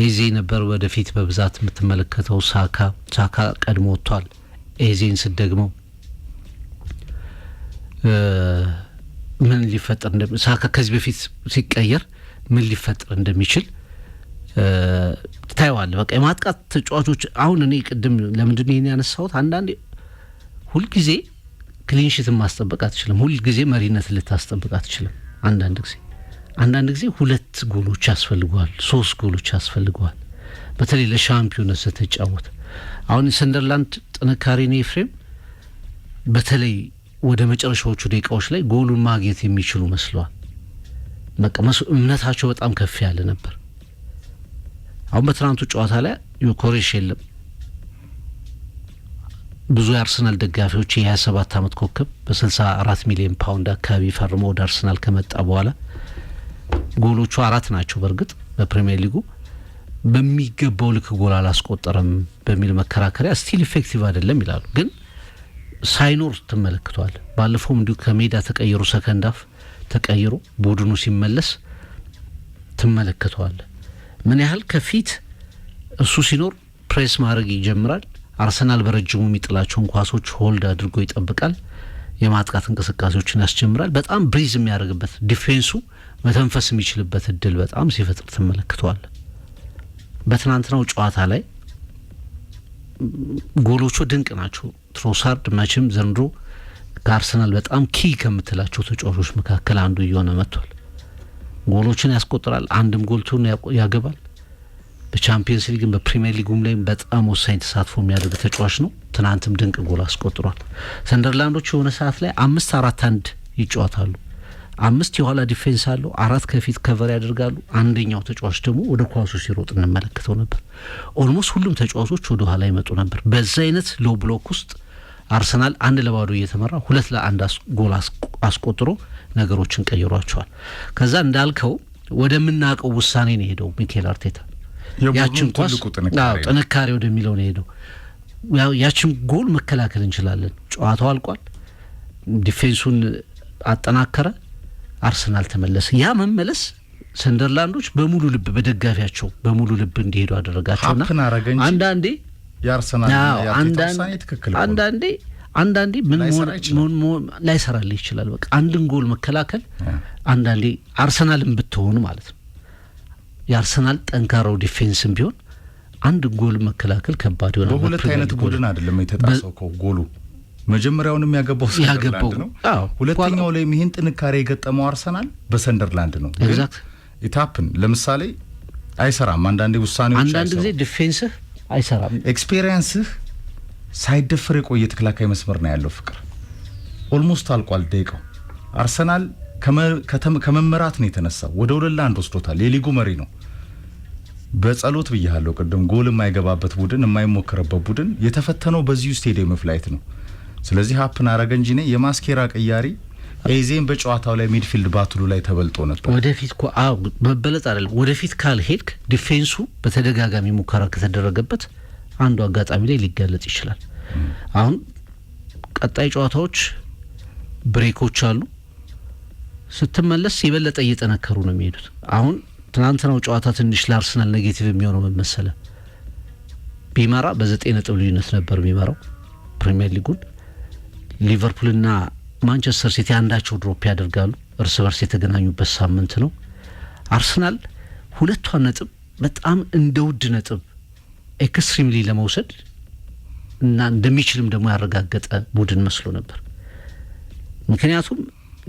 ኤዜ ነበር ወደፊት በብዛት የምትመለከተው። ሳካ ቀድሞ ወጥቷል። ኤዜን ስደግመው ምን ሊፈጠር ሳካ ከዚህ በፊት ሲቀየር ምን ሊፈጠር እንደሚችል ታይዋለህ። በቃ የማጥቃት ተጫዋቾች አሁን እኔ ቅድም ለምንድን ነው ያነሳሁት? አንዳንዴ ሁልጊዜ ክሊንሺትን ማስጠበቅ አትችልም። ሁልጊዜ መሪነትን ልታስጠብቅ አትችልም። አንዳንድ ጊዜ 2 ጎሎች ያስፈልገዋል፣ 3 ጎሎች ያስፈልገዋል። በተለይ ለሻምፒዮንነት ስትጫወት አሁን ሰንደርላንድ ጥንካሬ ነው ኤፍሬም፣ በተለይ ወደ መጨረሻዎቹ ደቂቃዎች ላይ ጎሉን ማግኘት የሚችሉ መስለዋል። በቃ እምነታቸው በጣም ከፍ ያለ ነበር። አሁን በትናንቱ ጨዋታ ላይ ዮኮሬሽ የለም። ብዙ የአርሰናል ደጋፊዎች የ27 ዓመት ኮከብ በ64 ሚሊዮን ፓውንድ አካባቢ ፈርሞ ወደ አርሰናል ከመጣ በኋላ ጎሎቹ 4 ናቸው። በእርግጥ በፕሪሚየር ሊጉ በሚገባው ልክ ጎል አላስቆጠረም በሚል መከራከሪያ ስቲል ኢፌክቲቭ አይደለም ይላሉ። ግን ሳይኖር ትመለክቷል። ባለፈው እንዲሁ ከሜዳ ተቀይሮ ሰከንድ አፍ ተቀይሮ ቡድኑ ሲመለስ ትመለከቷል። ምን ያህል ከፊት እሱ ሲኖር ፕሬስ ማድረግ ይጀምራል። አርሰናል በረጅሙ የሚጥላቸውን ኳሶች ሆልድ አድርጎ ይጠብቃል። የማጥቃት እንቅስቃሴዎችን ያስጀምራል። በጣም ብሪዝ የሚያደርግበት ዲፌንሱ መተንፈስ የሚችልበት እድል በጣም ሲፈጥር ትመለከቷል። በትናንትናው ጨዋታ ላይ ጎሎቹ ድንቅ ናቸው። ትሮሳርድ መቼም ዘንድሮ ከአርሰናል በጣም ኪ ከምትላቸው ተጫዋቾች መካከል አንዱ እየሆነ መጥቷል። ጎሎችን ያስቆጥራል። አንድም ጎልቱን ያገባል። በቻምፒየንስ ሊግም በፕሪሚየር ሊጉም ላይ በጣም ወሳኝ ተሳትፎ የሚያደርግ ተጫዋች ነው። ትናንትም ድንቅ ጎል አስቆጥሯል። ሰንደርላንዶች የሆነ ሰዓት ላይ 5-4-1 ይጫወታሉ። 5 የኋላ ዲፌንስ አለው፣ 4 ከፊት ከቨር ያደርጋሉ። አንደኛው ተጫዋች ደግሞ ወደ ኳሱ ሲሮጥ እንመለከተው ነበር። ኦልሞስት ሁሉም ተጫዋቾች ወደ ኋላ ይመጡ ነበር። በዛ አይነት ሎ ብሎክ ውስጥ አርሰናል 1-0 እየተመራ 2-1 ጎል አስቆጥሮ ነገሮችን ቀይሯቸዋል። ከዛ እንዳልከው ወደምናውቀው ውሳኔ ነው ሄደው ሚኬል አርቴታ ያችን ኳስ ጥንካሬ ወደሚለው ነው ሄደው። ያችን ጎል መከላከል እንችላለን። ጨዋታው አልቋል። ዲፌንሱን አጠናከረ። አርሰናል ተመለሰ። ያ መመለስ ሰንደርላንዶች በሙሉ ልብ በደጋፊያቸው በሙሉ ልብ እንዲሄዱ አደረጋቸውና አንዳንዴ ያርሰናል አንዳንዴ ምን ላይሰራልህ ይችላል። በቃ አንድን ጎል መከላከል አንዳንዴ አርሰናልን ብትሆኑ ማለት ነው የአርሰናል ጠንካራው ዲፌንስም ቢሆን አንድ ጎል መከላከል ከባድ ይሆናል። በሁለት አይነት ጎልን አይደለም የተጣሰው ጎሉ መጀመሪያውንም ያገባው ሰንደርላንድ ነው። ሁለተኛው ላይ ይሄን ጥንካሬ የገጠመው አርሰናል በሰንደርላንድ ነው። ኤግዛክት ኢታፕን ለምሳሌ አይሰራም። አንዳንዴ ውሳኔዎች አንዳንድ ጊዜ ዲፌንስህ አይሰራም። ኤክስፒሪየንስህ ሳይደፈር የቆየ ተከላካይ መስመር ነው ያለው። ፍቅር ኦልሞስት አልቋል ደቂቃው። አርሰናል ከመመራት ነው የተነሳው ወደ 2-1 ወስዶታል። የሊጉ መሪ ነው። በጸሎት ብያለሁ ቅድም ጎል የማይገባበት ቡድን የማይሞከረበት ቡድን የተፈተነው በዚሁ ስቴዲየም ፍላይት ነው። ስለዚህ ሀፕን አረገ እንጂ ነው የማስኬራ ቀያሪ ኤዜን በጨዋታው ላይ ሚድፊልድ ባትሉ ላይ ተበልጦ ነበር። ወደፊት መበለጥ አይደለም ወደፊት ካልሄድክ ዲፌንሱ በተደጋጋሚ ሙከራ ከተደረገበት አንዱ አጋጣሚ ላይ ሊጋለጥ ይችላል። አሁን ቀጣይ ጨዋታዎች ብሬኮች አሉ። ስትመለስ የበለጠ እየጠነከሩ ነው የሚሄዱት። አሁን ትናንትናው ጨዋታ ትንሽ ለአርሰናል ኔጌቲቭ የሚሆነው መመሰለ ቢመራ በ9 ነጥብ ልዩነት ነበር የሚመራው ፕሪሚየር ሊጉን። ሊቨርፑልና ማንቸስተር ሲቲ አንዳቸው ድሮፕ ያደርጋሉ። እርስ በርስ የተገናኙበት ሳምንት ነው። አርሰናል 2 ነጥብ በጣም እንደ ውድ ነጥብ ኤክስትሪምሊ ለመውሰድ እና እንደሚችልም ደግሞ ያረጋገጠ ቡድን መስሎ ነበር። ምክንያቱም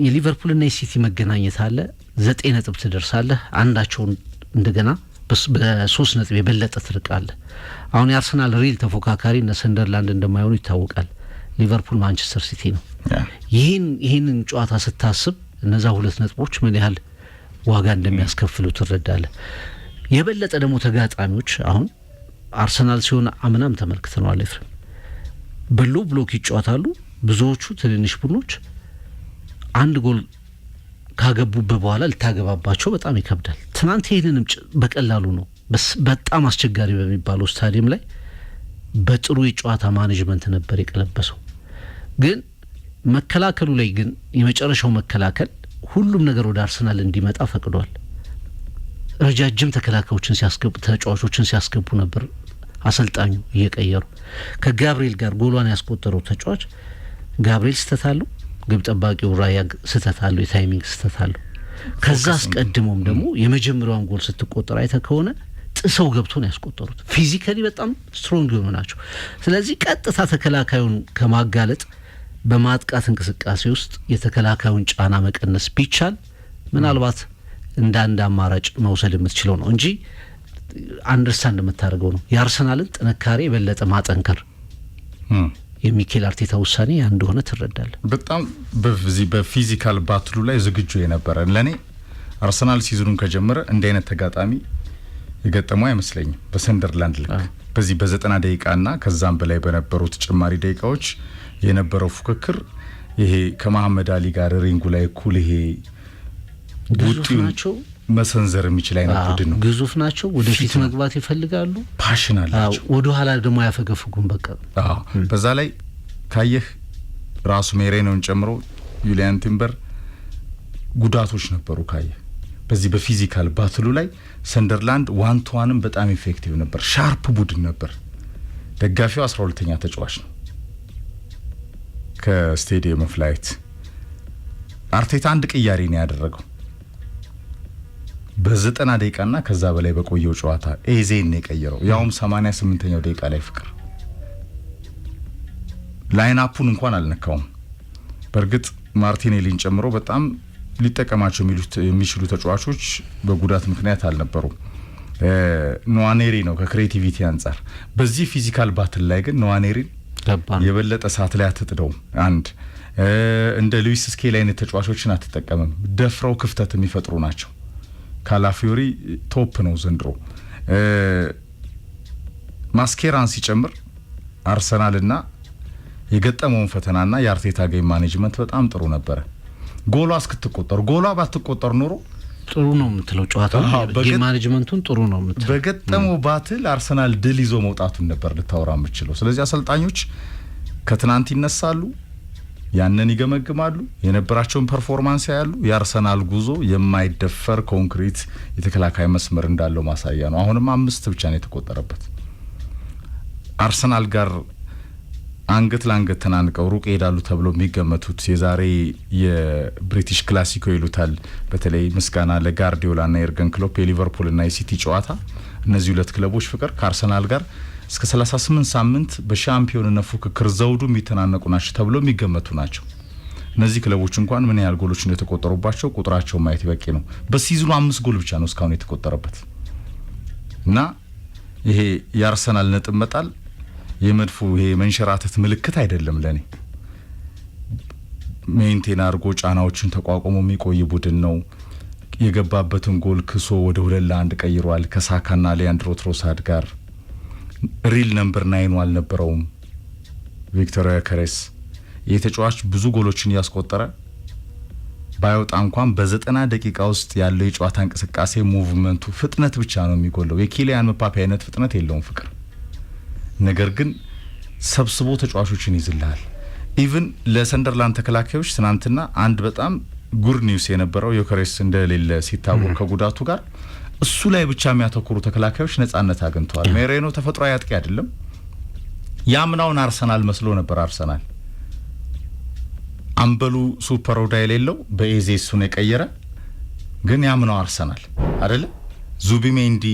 የሊቨርፑልና የሲቲ መገናኘት አለ። 9 ነጥብ ትደርሳለህ። አንዳቸውን እንደገና በ3 ነጥብ የበለጠ ትርቃለህ። አሁን የአርሰናል ሪል ተፎካካሪ እነ ሰንደርላንድ እንደማይሆኑ ይታወቃል። ሊቨርፑል ማንቸስተር ሲቲ ነው። ይህንን ጨዋታ ስታስብ እነዛ 2 ነጥቦች ምን ያህል ዋጋ እንደሚያስከፍሉ ትረዳለህ። የበለጠ ደግሞ ተጋጣሚዎች አሁን አርሰናል ሲሆን አምናም ተመልክተናል። ኤፍሬም በሎ ብሎክ ይጫወታሉ። ብዙዎቹ ትንንሽ ቡድኖች አንድ ጎል ካገቡበት በኋላ ልታገባባቸው በጣም ይከብዳል። ትናንት ይህንንም በቀላሉ ነው በጣም አስቸጋሪ በሚባለው ስታዲየም ላይ በጥሩ የጨዋታ ማኔጅመንት ነበር የቀለበሰው። ግን መከላከሉ ላይ ግን የመጨረሻው መከላከል ሁሉም ነገር ወደ አርሰናል እንዲመጣ ፈቅዷል። ረጃጅም ተከላካዮችን ተጫዋቾችን ሲያስገቡ ነበር አሰልጣኙ እየቀየሩ። ከጋብሪኤል ጋር ጎሏን ያስቆጠረው ተጫዋች ጋብሪኤል ስተታለው፣ ግብ ጠባቂው ራያ ስተታለው፣ የታይሚንግ ስተታለው። ከዛ አስቀድሞም ደግሞ የመጀመሪያውን ጎል ስትቆጠር አይተ ከሆነ ጥሰው ገብቶ ነው ያስቆጠሩት። ፊዚካሊ በጣም ስትሮንግ የሆኑ ናቸው። ስለዚህ ቀጥታ ተከላካዩን ከማጋለጥ በማጥቃት እንቅስቃሴ ውስጥ የተከላካዩን ጫና መቀነስ ቢቻል ምናልባት እንደ አንድ አማራጭ መውሰድ የምትችለው ነው እንጂ አንደርስታንድ የምታደርገው ነው የአርሰናልን ጥንካሬ የበለጠ ማጠንከር የሚኬል አርቴታ ውሳኔ እንደሆነ ትረዳለህ። በጣም በዚህ በፊዚካል ባትሉ ላይ ዝግጁ የነበረ ለኔ አርሰናል ሲዝኑን ከጀመረ እንደ አይነት ተጋጣሚ የገጠመው አይመስለኝም። በሰንደርላንድ ልክ በዚህ በ90 ደቂቃና ከዛም በላይ በነበሩት ጭማሪ ደቂቃዎች የነበረው ፉክክር ይሄ ከመሐመድ አሊ ጋር ሪንጉ ላይ እኩል ይሄ ግዙፍ ናቸው፣ መሰንዘር የሚችል አይነት ቡድን ነው። ግዙፍ ናቸው፣ ወደፊት መግባት ይፈልጋሉ፣ ፓሽን አላቸው፣ ወደ ኋላ ደግሞ ያፈገፍጉም። በቃ በዛ ላይ ካየህ ራሱ ሜሬኖን ጨምሮ ዩሊያን ቲምበር ጉዳቶች ነበሩ። ካየህ በዚህ በፊዚካል ባትሉ ላይ ሰንደርላንድ ዋን ቱ ዋንም በጣም ኢፌክቲቭ ነበር፣ ሻርፕ ቡድን ነበር። ደጋፊው 12ኛ ተጫዋች ነው ከስቴዲየም ኦፍ ላይት። አርቴታ አንድ ቅያሬ ነው ያደረገው በ90 ደቂቃና ከዛ በላይ በቆየው ጨዋታ ኤዜን ነው የቀየረው፣ ያውም 88ኛው ደቂቃ ላይ ፍቅር ላይንአፑን እንኳን አልነካውም። በእርግጥ ማርቲኔሊን ጨምሮ በጣም ሊጠቀማቸው የሚችሉ ተጫዋቾች በጉዳት ምክንያት አልነበሩም። ኖዋኔሪ ነው ከክሬቲቪቲ አንጻር። በዚህ ፊዚካል ባትል ላይ ግን ኖዋኔሪን የበለጠ ሰዓት ላይ አትጥደውም። አንድ እንደ ሉዊስ ስኬሊ አይነት ተጫዋቾችን አትጠቀምም። ደፍረው ክፍተት የሚፈጥሩ ናቸው። ካላፊዮሪ ቶፕ ነው ዘንድሮ። ማስኬራን ሲጨምር አርሰናልና የገጠመውን ፈተናና የአርቴታ ጌም ማኔጅመንት በጣም ጥሩ ነበረ። ጎሏ እስክትቆጠር ጎሏ ባትቆጠር ኖሮ ጥሩ ነው የምትለው ጨዋታው ጌም ማኔጅመንቱን ጥሩ ነው የምትለው። በገጠመው ባትል አርሰናል ድል ይዞ መውጣቱን ነበር ልታወራ የምትችለው። ስለዚህ አሰልጣኞች ከትናንት ይነሳሉ፣ ያንን ይገመግማሉ፣ የነበራቸውን ፐርፎርማንስ ያያሉ። የአርሰናል ጉዞ የማይደፈር ኮንክሪት የተከላካይ መስመር እንዳለው ማሳያ ነው። አሁንም 5 ብቻ ነው የተቆጠረበት። አርሰናል ጋር አንገት ለአንገት ተናንቀው ሩቅ ይሄዳሉ ተብሎ የሚገመቱት የዛሬ የብሪቲሽ ክላሲኮ ይሉታል። በተለይ ምስጋና ለጋርዲዮላና የርገን ክሎፕ የሊቨርፑልና የሲቲ ጨዋታ። እነዚህ ሁለት ክለቦች ፍቅር ከአርሰናል ጋር እስከ 38 ሳምንት በሻምፒዮንነት ፉክክር ዘውዱ የሚተናነቁ ናቸው ተብሎ የሚገመቱ ናቸው። እነዚህ ክለቦች እንኳን ምን ያህል ጎሎች እንደተቆጠሩባቸው ቁጥራቸው ማየት በቂ ነው። በሲዝኑ 5 ጎል ብቻ ነው እስካሁን የተቆጠረበት እና ይሄ የአርሰናል ነጥብ መጣል የመድፉ ይሄ መንሸራተት ምልክት አይደለም። ለኔ ሜንቴን አድርጎ ጫናዎችን ተቋቁሞ የሚቆይ ቡድን ነው። የገባበትን ጎል ክሶ ወደ 2-1 ቀይሯል ከሳካና ሊያንድሮ ትሮሳድ ጋር። ሪል ነምበር 9 አልነበረውም ቪክቶር ዮኬሬስ። የተጫዋች ብዙ ጎሎችን ያስቆጠረ ባይወጣ እንኳን በ90 ደቂቃ ውስጥ ያለው የጨዋታ እንቅስቃሴ ሙቭመንቱ ፍጥነት ብቻ ነው የሚጎለው። የኪሊያን ምባፔ አይነት ፍጥነት የለውም ፍቅር። ነገር ግን ሰብስቦ ተጫዋቾችን ይዝልሃል። ኢቭን ለሰንደርላንድ ተከላካዮች ትናንትና አንድ በጣም ጉድ ኒውስ የነበረው ዮኬሬስ እንደሌለ ሲታወቅ ከጉዳቱ ጋር እሱ ላይ ብቻ የሚያተኩሩ ተከላካዮች ነጻነት አግኝተዋል። ሜሬኖ ተፈጥሯዊ አጥቂ አይደለም። ያምናውን አርሰናል መስሎ ነበር። አርሰናል አምበሉ ሱፐር ኦዳ የሌለው በኤዜ እሱን የቀየረ ግን ያምናው አርሰናል አይደለ። ዙቢሜንዲ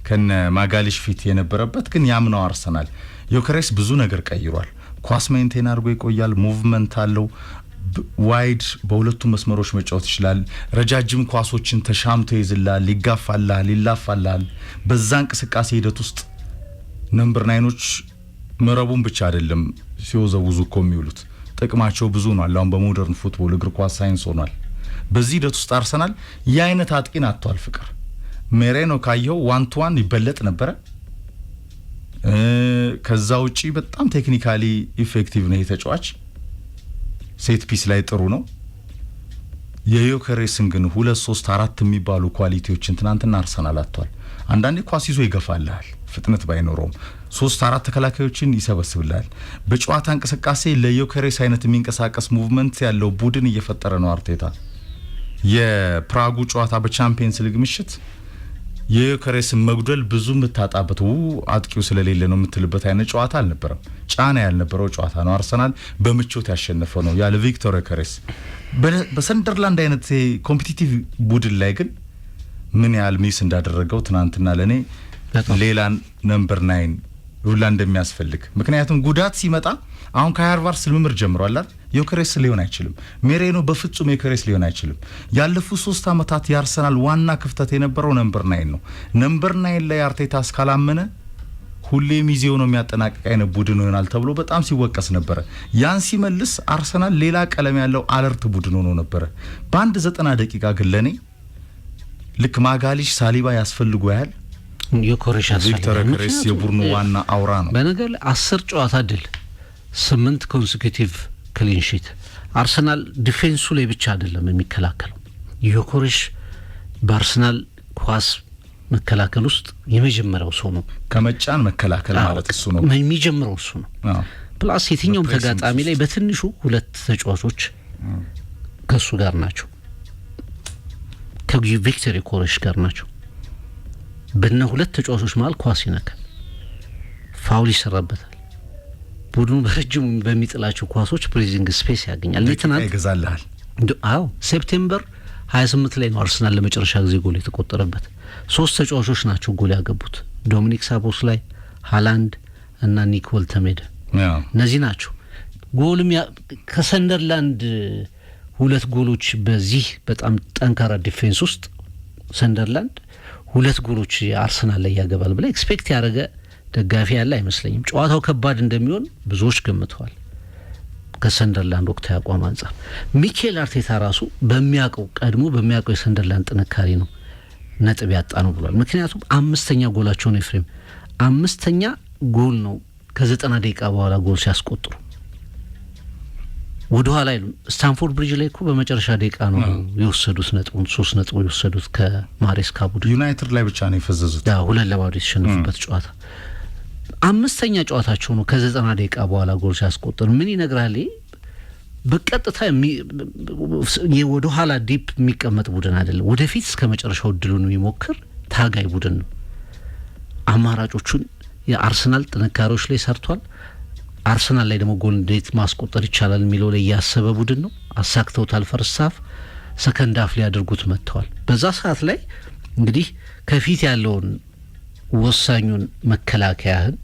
ከነ ማጋሊሽ ፊት የነበረበት ግን ያምናው አርሰናል። ዮኬሬስ ብዙ ነገር ቀይሯል። ኳስ ሜንቴን አድርጎ ይቆያል። ሙቭመንት አለው። ዋይድ በሁለቱም መስመሮች መጫወት ይችላል። ረጃጅም ኳሶችን ተሻምቶ ይዝላል፣ ይጋፋላል፣ ይላፋላል። በዛ እንቅስቃሴ ሂደት ውስጥ ነምበር 9ኖች መረቡን ብቻ አይደለም ሲወዘውዙ እኮ የሚውሉት፣ ጥቅማቸው ብዙ ነው። አሁን በሞደርን ፉትቦል እግር ኳስ ሳይንስ ሆኗል። በዚህ ሂደት ውስጥ አርሰናል የአይነት አጥቂን አጥቷል ፍቅር። ሜሬኖ ካየው 1-1 ይበለጥ ነበረ። ከዛ ውጪ በጣም ቴክኒካሊ ኢፌክቲቭ ነው የተጫዋች። ሴት ፒስ ላይ ጥሩ ነው። የዮኬሬስን ግን 2-3-4 የሚባሉ ኳሊቲዎችን ትናንትና አርሰናል አጥቷል። አንዳንዴ ኳስ ይዞ ይገፋልሃል፣ ፍጥነት ባይኖረውም 3-4 ተከላካዮችን ይሰበስብላል። በጨዋታ እንቅስቃሴ ለዮኬሬስ አይነት የሚንቀሳቀስ ሙቭመንት ያለው ቡድን እየፈጠረ ነው አርቴታ። የፕራጉ ጨዋታ በቻምፒየንስ ሊግ ምሽት የዮኬሬስን መጉደል ብዙ የምታጣበት አጥቂው ስለሌለ ነው የምትልበት አይነት ጨዋታ አልነበረም። ጫና ያልነበረው ጨዋታ ነው። አርሰናል በምቾት ያሸነፈው ነው ያለ ቪክቶር ዮኬሬስ። በሰንደርላንድ አይነት ኮምፒቲቲቭ ቡድን ላይ ግን ምን ያህል ሚስ እንዳደረገው ትናንትና ለኔ ሌላ ነምበር 9 ሁላ እንደሚያስፈልግ። ምክንያቱም ጉዳት ሲመጣ አሁን ከሃርቫርድ ልምምር ጀምሯል አይደል? ዮኬሬስ ሊሆን አይችልም። ሜሬኖ በፍጹም ዮኬሬስ ሊሆን አይችልም። ያለፉት 3 አመታት የአርሰናል ዋና ክፍተት የነበረው ነምበር 9 ነው። ነምበር 9 ላይ አርቴታ እስካላመነ ሁሌም ይዜው ነው የሚያጠናቅቅ አይነት ቡድን ይሆናል ተብሎ በጣም ሲወቀስ ነበር። ያን ሲመልስ አርሰናል ሌላ ቀለም ያለው አለርት ቡድን ሆኖ ነበር። በአንድ 90 ደቂቃ ግን ለኔ ልክ ማጋሊሽ ሳሊባ ያስፈልጉ ያህል ዮኬሬስ ቪክቶር ዮኬሬስ የቡድኑ ዋና አውራ ነው። በነገር 10 ጨዋታ ድል 8 ኮንሴኪቲቭ ክሊን ሺት። አርሰናል ዲፌንሱ ላይ ብቻ አይደለም የሚከላከለው። ዮኬሬስ በአርሰናል ኳስ መከላከል ውስጥ የመጀመሪያው ሰው ነው። ከመጫን መከላከል ማለት እሱ ነው የሚጀምረው እሱ ነው። ፕላስ የትኛውም ተጋጣሚ ላይ በትንሹ 2 ተጫዋቾች ከሱ ጋር ናቸው፣ ከቪክቶር ዮኬሬስ ጋር ናቸው። በእነ 2 ተጫዋቾች መሀል ኳስ ይነካል፣ ፋውል ይሰራበታል። ቡድኑ በረጅሙ በሚጥላቸው ኳሶች ፕሬዚንግ ስፔስ ያገኛል። ለትናንት ይገዛልሃል። ሴፕቴምበር 28 ላይ ነው አርሰናል ለመጨረሻ ጊዜ ጎል የተቆጠረበት። 3 ተጫዋቾች ናቸው ጎል ያገቡት፣ ዶሚኒክ ሳቦስላይ፣ ሃላንድ እና ኒኮል ተሜደ። እነዚህ ናቸው ጎልም ከሰንደርላንድ 2 ጎሎች በዚህ በጣም ጠንካራ ዲፌንስ ውስጥ ሰንደርላንድ 2 ጎሎች አርሰናል ላይ ያገባል ብለ ኤክስፔክት ያደረገ ደጋፊ ያለ አይመስለኝም። ጨዋታው ከባድ እንደሚሆን ብዙዎች ገምተዋል። ከሰንደርላንድ ወቅታዊ አቋም አንጻር ሚኬል አርቴታ ራሱ ቀድሞ በሚያውቀው የሰንደርላንድ ጥንካሬ ነው ነጥብ ያጣ ነው ብሏል። ምክንያቱም 5ኛ ጎላቸው ነው ኤፍሬም 5ኛ ጎል ነው ከ90 ደቂቃ በኋላ ጎል ሲያስቆጥሩ ወደ ኋላ አይሉም። ስታንፎርድ ብሪጅ ላይ እኮ በመጨረሻ ደቂቃ ነው የወሰዱት ነጥቡን 3 ነጥብ የወሰዱት ከማሬስካ ቡድን። ዩናይትድ ላይ ብቻ ነው የፈዘዙት 2-2 የተሸነፉበት ጨዋታ 5ኛ ጨዋታቸው ነው ከ90 ደቂቃ በኋላ ጎል ሲያስቆጥሩ። ምን ይነግራል? በቀጥታ ወደ ኋላ ዲፕ የሚቀመጥ ቡድን አይደለም። ወደፊት እስከ መጨረሻው እድሉን የሚሞክር ታጋይ ቡድን ነው። አማራጮቹን የአርሰናል ጥንካሬዎች ላይ ሰርቷል። አርሰናል ላይ ደግሞ ጎል እንዴት ማስቆጠር ይቻላል የሚለው ላይ ያሰበ ቡድን ነው። አሳክተውታል። ፈርስት ሃፍ ሰከንድ ሃፍ ሊያደርጉት መጥተዋል። በዛ ሰዓት ላይ እንግዲህ ከፊት ያለውን ወሳኙን መከላከያህን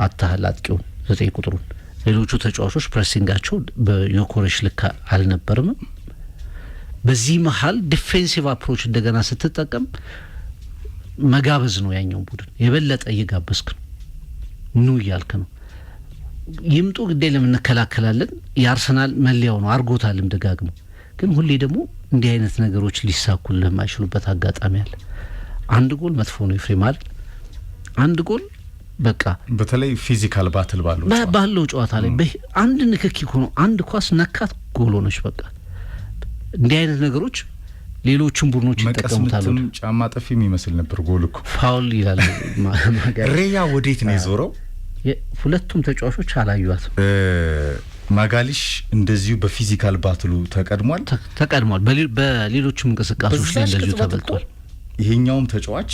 አታህል አጥቂውን 9 ቁጥሩን ሌሎቹ ተጫዋቾች ፕሬሲንጋቸው በዮኬሬስ ልክ አልነበርም። በዚህ መሀል ዲፌንሲቭ አፕሮች እንደገና ስትጠቀም መጋበዝ ነው። ያኛው ቡድን የበለጠ እየጋበዝክ ነው፣ ኑ እያልክ ነው። ይምጡ ግዴ ለምንከላከላለን የአርሰናል መለያው ነው አርጎታልም ደጋግሞ። ግን ሁሌ ደግሞ እንዲህ አይነት ነገሮች ሊሳኩልህ የማይችሉበት አጋጣሚ አለ። አንድ ጎል መጥፎ ነው ኤፍሬም አይደል? አንድ ጎል በቃ በተለይ ፊዚካል ባትል ባለው ጨዋታ ላይ አንድ ንክኪ ሆኖ አንድ ኳስ ነካት ጎል ሆነች። በቃ እንዲህ አይነት ነገሮች ሌሎችን ቡድኖች ይጠቀሙታል። ጫማ ጠፊ የሚመስል ነበር ጎል እኮ ፋውል ይላል። ሬያ ወዴት ነው የዞረው? ሁለቱም ተጫዋቾች አላዩዋትም። ማጋሊሽ እንደዚሁ በፊዚካል ባትሉ ተቀድሟል። በሌሎችም እንቅስቃሴዎች ላይ እንደዚሁ ተበልጧል። ይሄኛውም ተጫዋች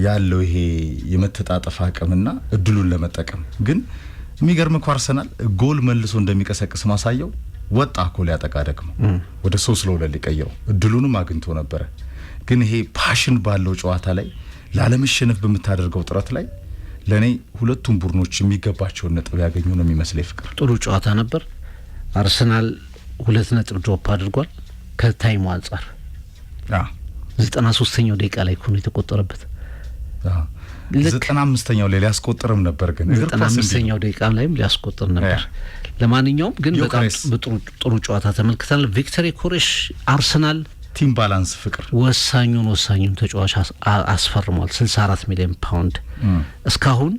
ያለው ይሄ የመተጣጠፍ አቅምና እድሉን ለመጠቀም ግን የሚገርም እኮ አርሰናል ጎል መልሶ እንደሚቀሰቅስ ማሳየው ወጣ እኮ ሊያጠቃ ደግሞ ወደ 3-2 ሊቀየው እድሉንም አግኝቶ ነበረ። ግን ይሄ ፓሽን ባለው ጨዋታ ላይ ላለመሸነፍ በምታደርገው ጥረት ላይ ለኔ ሁለቱም ቡድኖች የሚገባቸውን ነጥብ ያገኙ ነው የሚመስለኝ። ፍቅር ጥሩ ጨዋታ ነበር። አርሰናል 2 ነጥብ ድሮፕ አድርጓል ከታይሙ አንጻር 93ኛው ደቂቃ ላይ እኮ ነው የተቆጠረበት። 95ኛው ላይ ሊያስቆጥርም ነበር ግን 95ኛው ደቂቃ ላይም ሊያስቆጥር ነበር። ለማንኛውም ግን በጣም ጥሩ ጨዋታ ተመልክተናል። ቪክቶር ዮኬሬስ አርሰናል ቲም ባላንስ ፍቅር ወሳኙን ተጫዋች አስፈርሟል። 64 ሚሊዮን ፓውንድ እስካሁን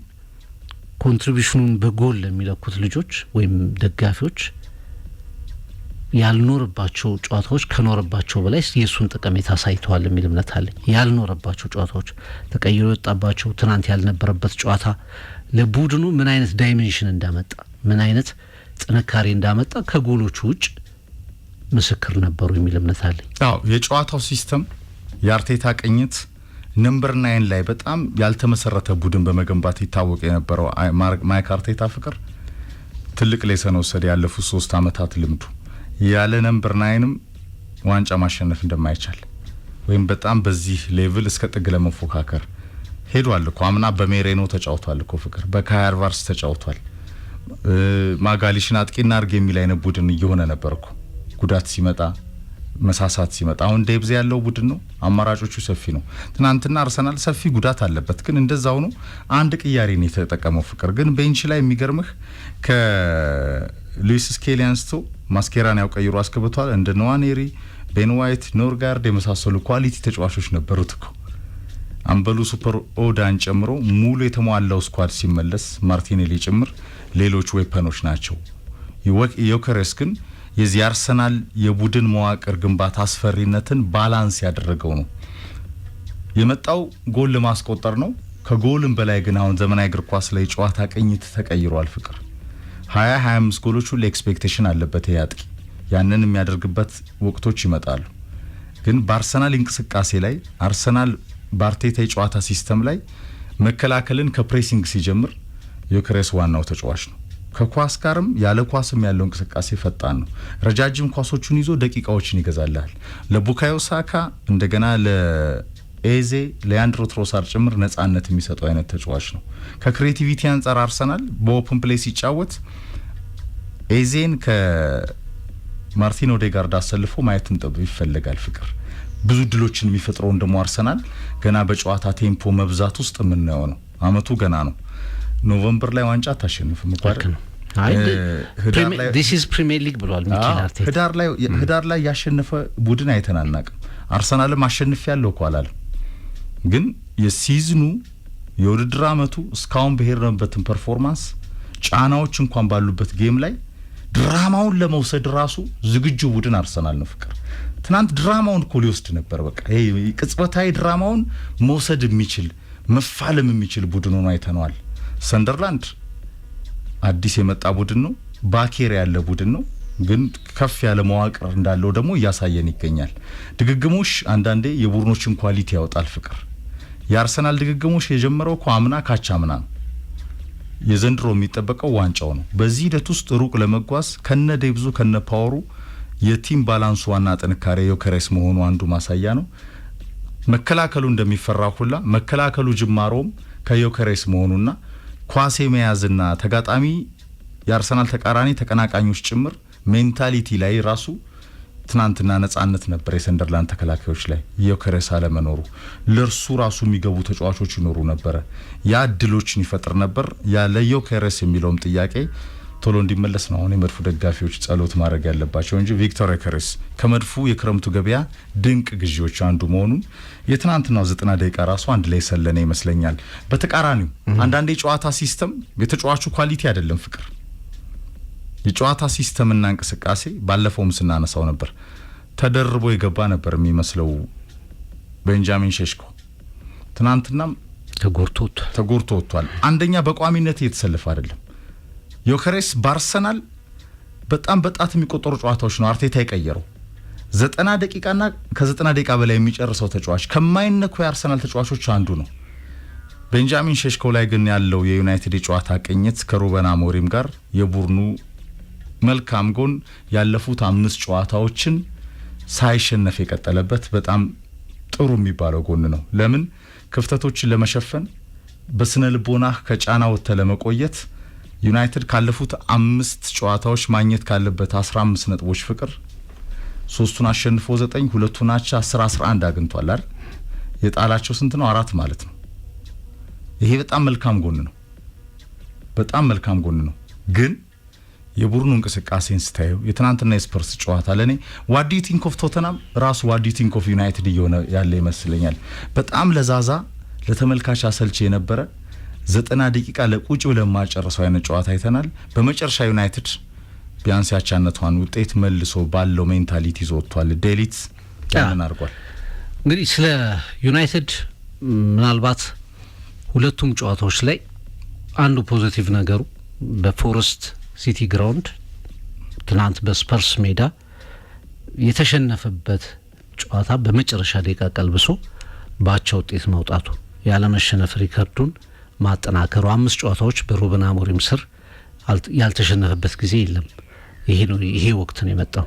ኮንትሪቢዩሽኑን በጎል ለሚለኩት ልጆች ወይም ደጋፊዎች ያልኖርባቸው ጨዋታዎች ከኖርባቸው በላይ የሱን ጥቅሜታ አሳይተዋል የሚል እምነት አለኝ። ያልኖርባቸው ጨዋታዎች ተቀይሮ የወጣባቸው ትናንት ያልነበረበት ጨዋታ ለቡድኑ ምን አይነት ዳይሜንሽን እንዳመጣ ምን አይነት ጥንካሬ እንዳመጣ ከጎሎቹ ውጭ ምስክር ነበሩ የሚል እምነት አለኝ። አዎ የጨዋታው ሲስተም የአርቴታ ቅኝት ነምበር 9 ላይ በጣም ያልተመሰረተ ቡድን በመገንባት ይታወቅ የነበረው ማይክ አርቴታ ፍቅር ትልቅ ሌሰን ወሰደ። ያለፉት 3 አመታት ልምዱ ያለ ነምበር 9ም ዋንጫ ማሸነፍ እንደማይቻል ወይም በጣም በዚህ ሌቭል እስከ ጥግ ለመፎካከር ሄዷል እኮ። አምና በሜሬኖ ተጫውቷል እኮ ፍቅር፣ በካይ ሃቨርትዝ ተጫውቷል። ማጋሊሽን አጥቂና አርግ የሚል አይነት ቡድን እየሆነ ነበር እኮ ጉዳት ሲመጣ መሳሳት ሲመጣ። አሁን ዴብዝ ያለው ቡድን ነው፣ አማራጮቹ ሰፊ ነው። ትናንትና አርሰናል ሰፊ ጉዳት አለበት፣ ግን እንደዛው ነው አንድ ቅያሬ ነው የተጠቀመው ፍቅር። ግን ቤንች ላይ የሚገርምህ ከሉዊስ ስኬሊ አንስቶ ማስኬራን ያው ቀይሮ አስገብቷል። እንደ ኖዋኔሪ፣ ቤን ዋይት፣ ኖርጋርድ የመሳሰሉ ኳሊቲ ተጫዋቾች ነበሩት እኮ። አምበሉ ሱፐር ኦዳን ጨምሮ ሙሉ የተሟላው ስኳድ ሲመለስ ማርቲኔሊ ጭምር ሌሎች ዌፐኖች ናቸው። ዮከሬስ ግን የዚህ አርሰናል የቡድን መዋቅር ግንባታ አስፈሪነትን ባላንስ ያደረገው ነው። የመጣው ጎል ለማስቆጠር ነው። ከጎልም በላይ ግን አሁን ዘመናዊ እግር ኳስ ላይ ጨዋታ ቅኝት ተቀይሯል ፍቅር። 20-25 ጎሎች ሁሉ ኤክስፔክቴሽን አለበት ያጥቂ። ያንን የሚያደርግበት ወቅቶች ይመጣሉ። ግን በአርሰናል እንቅስቃሴ ላይ አርሰናል በአርቴታ የጨዋታ ሲስተም ላይ መከላከልን ከፕሬሲንግ ሲጀምር ዮከሬስ ዋናው ተጫዋች ነው። ከኳስ ጋርም ያለ ኳስም ያለው እንቅስቃሴ ፈጣን ነው። ረጃጅም ኳሶቹን ይዞ ደቂቃዎችን ይገዛልሃል። ለቡካዮ ሳካ እንደገና ለኤዜ ለያንድሮ ትሮሳር ጭምር ነጻነት የሚሰጠው አይነት ተጫዋች ነው። ከክሬቲቪቲ አንጻር አርሰናል በኦፕን ፕሌይ ሲጫወት ኤዜን ከማርቲን ኦዴጋርድ አሰልፎ ማየትን ጠብ ይፈልጋል ፍቅር። ብዙ ድሎችን የሚፈጥረው እንደሞ አርሰናል ገና በጨዋታ ቴምፖ መብዛት ውስጥ የምናየው ነው። አመቱ ገና ነው። ኖቬምበር ላይ ዋንጫ ታሸንፍም እንኳን this is Premier League ብሏል ሚኬል አርቴታ። ህዳር ላይ ያሸነፈ ቡድን አይተናናቅም። አርሰናልም አሸንፍ ያለው እኮ አላለም። ግን የሲዝኑ የውድድር አመቱ እስካሁን በሄድንበትን ፐርፎርማንስ ጫናዎች እንኳን ባሉበት ጌም ላይ ድራማውን ለመውሰድ ራሱ ዝግጁ ቡድን አርሰናል ነው ፍቅር። ትናንት ድራማውን እኮ ሊወስድ ነበር። በቃ ይሄ ቅጽበታዊ ድራማውን መውሰድ የሚችል መፋለም የሚችል ቡድን ሆኖ አይተነዋል። ሰንደርላንድ አዲስ የመጣ ቡድን ነው፣ ባኬር ያለ ቡድን ነው፣ ግን ከፍ ያለ መዋቅር እንዳለው ደግሞ እያሳየን ይገኛል። ድግግሞሽ አንዳንዴ የቡድኖችን ኳሊቲ ያወጣል ፍቅር። የአርሰናል ድግግሞሽ የጀመረው እኮ አምና ካቻምና ነው። የዘንድሮ የሚጠበቀው ዋንጫው ነው። በዚህ ሂደት ውስጥ ሩቅ ለመጓዝ ከነ ዴብዙ ከነ ፓወሩ የቲም ባላንሱ ዋና ጥንካሬ ዮከሬስ መሆኑ አንዱ ማሳያ ነው። መከላከሉ እንደሚፈራ ሁላ መከላከሉ ጅማሮም ከዮከሬስ መሆኑና ኳስ መያዝና ተጋጣሚ የአርሰናል ተቃራኒ ተቀናቃኞች ጭምር ሜንታሊቲ ላይ ራሱ ትናንትና ነጻነት ነበር የሰንደርላንድ ተከላካዮች ላይ ዮከሬስ አለመኖሩ። ለርሱ ራሱ የሚገቡ ተጫዋቾች ይኖሩ ነበር። ያ እድሎችን ይፈጥር ነበር። ያለ ዮከሬስ የሚለውም ጥያቄ ቶሎ እንዲመለስ ነው አሁን የመድፉ ደጋፊዎች ጸሎት ማድረግ ያለባቸው እንጂ ቪክቶር ዮከሬስ ከመድፉ የክረምቱ ገበያ ድንቅ ግዢዎች አንዱ መሆኑን የትናንትናው 90 ደቂቃ ራሱ አንድ ላይ ሰለነ ይመስለኛል። በተቃራኒው አንዳንዴ የጨዋታ ሲስተም የተጫዋቹ ኳሊቲ አይደለም ፍቅር። የጨዋታ ሲስተምና እንቅስቃሴ ባለፈውም ስናነሳው ነበር ተደርቦ የገባ ነበር የሚመስለው ቤንጃሚን ሼሽኮ ትናንትናም ተጎርቶ ወጥቷል። አንደኛ በቋሚነት እየተሰለፈ አይደለም። ዮከሬስ ባርሰናል በጣም በጣት የሚቆጠሩ ጨዋታዎች ነው አርቴታ የቀየረው። 90 ደቂቃና ከ90 ደቂቃ በላይ የሚጨርሰው ተጫዋች ከማይነኩ የአርሰናል ተጫዋቾች አንዱ ነው። ቤንጃሚን ሼሽኮ ላይ ግን ያለው የዩናይትድ የጨዋታ ቅኝት ከሩበን አሞሪም ጋር የቡድኑ መልካም ጎን ያለፉት 5 ጨዋታዎችን ሳይሸነፍ የቀጠለበት በጣም ጥሩ የሚባለው ጎን ነው። ለምን ክፍተቶችን ለመሸፈን በስነ ልቦና ከጫና ወጥተ ለመቆየት ዩናይትድ ካለፉት 5 ጨዋታዎች ማግኘት ካለበት 15 ነጥቦች ፍቅር 3ቱን አሸንፎ 9 2ቱን አቻ 10-11 አግኝቷል አይደል? የጣላቸው ስንት ነው? 4 ማለት ነው። ይሄ በጣም መልካም ጎን ነው። በጣም መልካም ጎን ነው። ግን የቡድኑ እንቅስቃሴን ስታየው የትናንትና የስፐርስ ጨዋታ ለኔ ዋት ዱ ዩ ቲንክ ኦፍ ቶተናም ራሱ ዋት ዱ ዩ ቲንክ ኦፍ ዩናይትድ እየሆነ ያለ ይመስለኛል። በጣም ለዛዛ ለተመልካች አሰልቺ የነበረ 90 ደቂቃ ለቁጭ ብለን ማጨረሰው አይነት ጨዋታ አይተናል። በመጨረሻ ዩናይትድ ቢያንስ ያቻነቷን ውጤት መልሶ ባለው ሜንታሊቲ ይዞቷል ዴሊት ያንን አርጓል እንግዲህ ስለ ዩናይትድ ምናልባት ሁለቱም ጨዋታዎች ላይ አንዱ ፖዚቲቭ ነገሩ በፎረስት ሲቲ ግራውንድ ትናንት በስፐርስ ሜዳ የተሸነፈበት ጨዋታ በመጨረሻ ደቂቃ ቀልብሶ ባቻ ውጤት መውጣቱ ያለ መሸነፍ ሪከርዱን ማጠናከሩ 5 ጨዋታዎች በሩበን አሞሪም ስር ያልተሸነፈበት ጊዜ የለም ይሄ ወቅት ነው የመጣው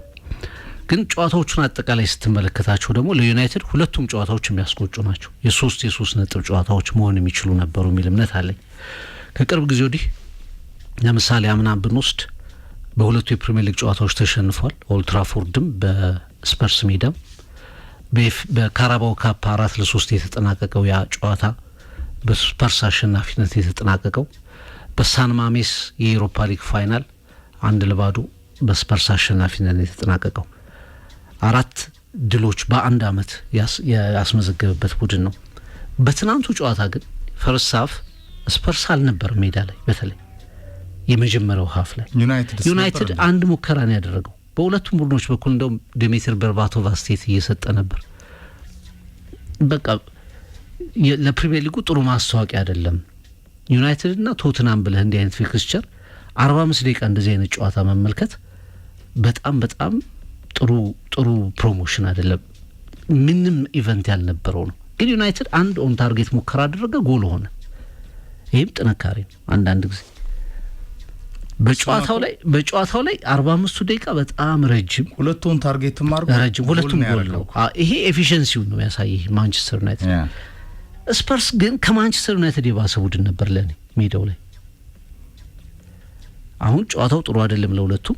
ግን ጨዋታዎቹን አጠቃላይ ስትመለከታቸው ደግሞ ለዩናይትድ ሁለቱም ጨዋታዎች የሚያስቆጩ ናቸው የ3 ነጥብ ጨዋታዎች መሆን የሚችሉ ነበሩ የሚል እምነት አለኝ ከቅርብ ጊዜ ወዲህ ለምሳሌ አምና ብንወስድ በሁለቱ የፕሪሚየር ሊግ ጨዋታዎች ተሸንፏል ኦልድ ትራፎርድም በስፐርስ ሜዳም በካራባኦ ካፕ 4-3 የተጠናቀቀው ያ ጨዋታ በስፐርስ አሸናፊነት የተጠናቀቀው በሳን ማሜስ የዩሮፓ ሊግ ፋይናል 1-0 በስፐርስ አሸናፊነት የተጠናቀቀው 4 ድሎች በአንድ አመት ያስመዘገበበት ቡድን ነው በትናንቱ ጨዋታ ግን ፈርስት ሃፍ ስፐርስ አልነበር ሜዳ ላይ በተለይ የመጀመሪያው ሃፍ ላይ ዩናይትድ አንድ ሙከራን ያደረገው በሁለቱም ቡድኖች በኩል እንደው ዲሚትር በርባቶቭ አስቴት እየሰጠ ነበር በቃ ለፕሪሚየር ሊጉ ጥሩ ማስተዋቂያ አይደለም ዩናይትድ እና ቶተንሃም ብለህ እንዲህ አይነት ፊክስቸር 45 ደቂቃ እንደዚህ አይነት ጨዋታ መመልከት በጣም ጥሩ ፕሮሞሽን አይደለም ምንም ኢቨንት ያልነበረው ነው ግን ዩናይትድ አንድ ኦን ታርጌት ሙከራ አደረገ ጎል ሆነ ይሄም ጥንካሬ ነው አንዳንድ ጊዜ በጨዋታው ላይ 45 ደቂቃ በጣም ረጅም ሁለቱን ታርጌት ማርጎ ረጅም ሁለቱም ጎል ነው ይሄ ኤፊሺየንሲው ነው ያሳየህ ማንቸስተር ዩናይትድ ስፐርስ ግን ከማንቸስተር ዩናይትድ የባሰ ቡድን ነበር ለኔ ሜዳው ላይ አሁን ጨዋታው ጥሩ አይደለም ለሁለቱም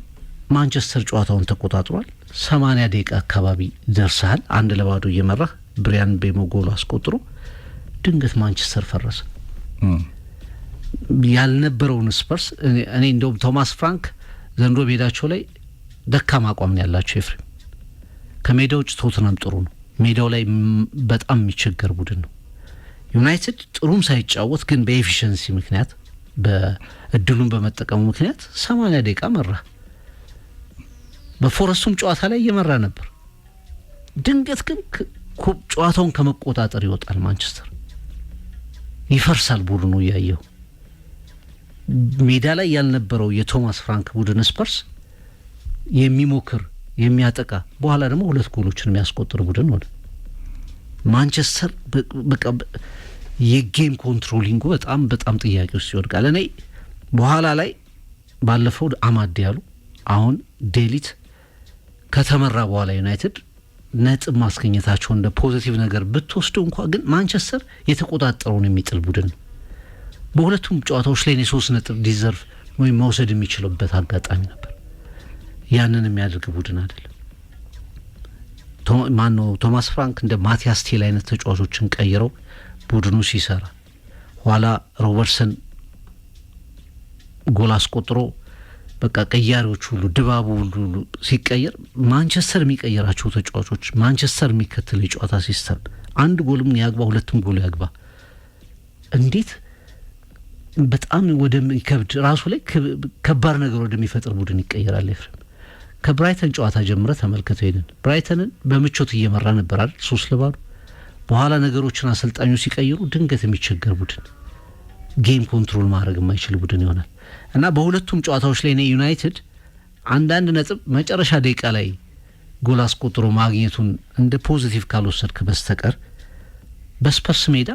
ማንቸስተር ጨዋታውን ተቆጣጥሯል 80 ደቂቃ አካባቢ ደርሰሃል 1-0 እየመራህ ብሪያን ቤሞ ጎል አስቆጥሮ ድንገት ማንቸስተር ፈረሰ ያልነበረውን ስፐርስ እኔ እንደው ቶማስ ፍራንክ ዘንድሮ ሜዳቸው ላይ ደካማ አቋም ነው ያላቸው ኤፍሬም ከሜዳው ውጭ ቶተንሃም ጥሩ ነው ሜዳው ላይ በጣም የሚቸገር ቡድን ነው ዩናይትድ ጥሩም ሳይጫወት ግን በኤፊሺየንሲ ምክንያት በእድሉን በመጠቀሙ ምክንያት 80 ደቂቃ መራ በፎረስቱም ጨዋታ ላይ እየመራ ነበር ድንገት ግን ጨዋታውን ከመቆጣጠር ይወጣል ማንቸስተር ይፈርሳል ቡድኑ ያየው ሜዳ ላይ ያልነበረው የቶማስ ፍራንክ ቡድን ስፐርስ የሚሞክር የሚያጠቃ በኋላ ደግሞ 2 ጎሎችን የሚያስቆጥር ቡድን ሆነ ማንቸስተር በቃ የጌም ኮንትሮሊንጉ በጣም ጥያቄ ውስጥ ይወድቃል እኔ በኋላ ላይ ባለፈው አማድ ያሉ አሁን ዴሊት ከተመራ በኋላ ዩናይትድ ነጥብ ማስገኘታቸው እንደ ፖዚቲቭ ነገር ብትወስደው እንኳን ግን ማንቸስተር የተቆጣጠረውን የሚጥል ቡድን ነው በሁለቱም ጨዋታዎች ላይ 3 ነጥብ ዲዘርቭ ወይ መውሰድ የሚችልበት አጋጣሚ ነበር ያንን የሚያደርግ ቡድን አይደለም ቶማስ ፍራንክ እንደ ማቲያስ ቴል አይነት ተጫዋቾችን ቀይረው ቡድኑ ሲሰራ ኋላ ሮበርትሰን ጎል አስቆጥሮ በቃ ቀያሪዎች ሁሉ ድባቡ ሁሉ ሲቀየር ማንቸስተር የሚቀየራቸው ተጫዋቾች ማንቸስተር የሚከተል የጨዋታ ሲስተም አንድ ጎልም ያግባ ሁለቱም ጎል ያግባ እንዴት በጣም ወደሚከብድ ራሱ ላይ ከባድ ነገር ወደሚፈጥር ቡድን ይቀየራል ኤፍሬም ከብራይተን ጨዋታ ጀምረ ተመልከተው ሄደን ብራይተንን በምቾት እየመራ ነበር አይደል 3-0 በኋላ ነገሮችን አሰልጣኙ ሲቀይሩ ድንገት የሚቸገር ቡድን ጌም ኮንትሮል ማድረግ የማይችል ቡድን ይሆናል እና በሁለቱም ጨዋታዎች ላይ ዩናይትድ አንዳንድ ነጥብ መጨረሻ ደቂቃ ላይ ጎል አስቆጥሮ ማግኘቱን እንደ ፖዚቲቭ ካልወሰድክ በስተቀር በስፐርስ ሜዳ